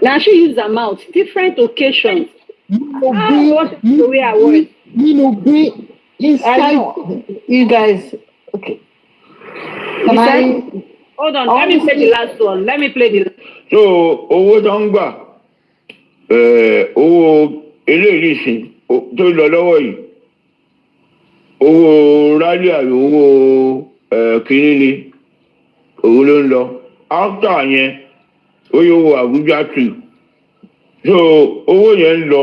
Now she use her mouth, different occasions. Inside. You guys, okay. Hold on, let me play the last one. Let me play the last one. So, owó tó ń gbà, owó eléyìí sìn tó lọ lọ́wọ́ yìí, owó rálí àbí owó kìíní ni, òun ló ń lọ. After yẹn, ó yóò wo Abuja trip. So, owó yẹn ń lọ,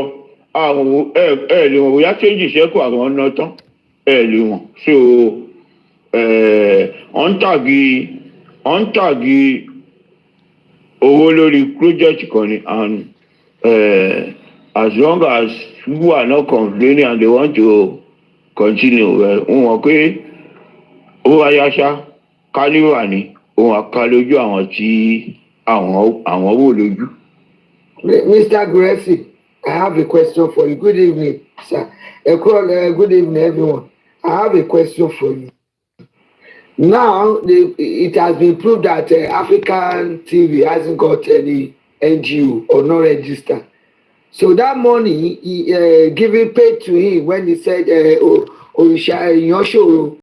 àwọn lè wọ̀n bóyá kéjì ṣẹ́kù àwọn ọ̀nà tán. ẹ lè wọn so ọ̀ǹtàgì owó lórí project kan ni and as long as people are not complaining and they want to continue wọn pé owó ayáṣá káníwà ni òun àká lójú àwọn tí àwọn wò lójú. Mr. Guresi, I have a question for you. Good evening, sir. Good evening, everyone. I have a question for you. Now, it has been proved that African TV hasn't got any NGO or no register. So that money given paid to him when he said, Orisha Yosho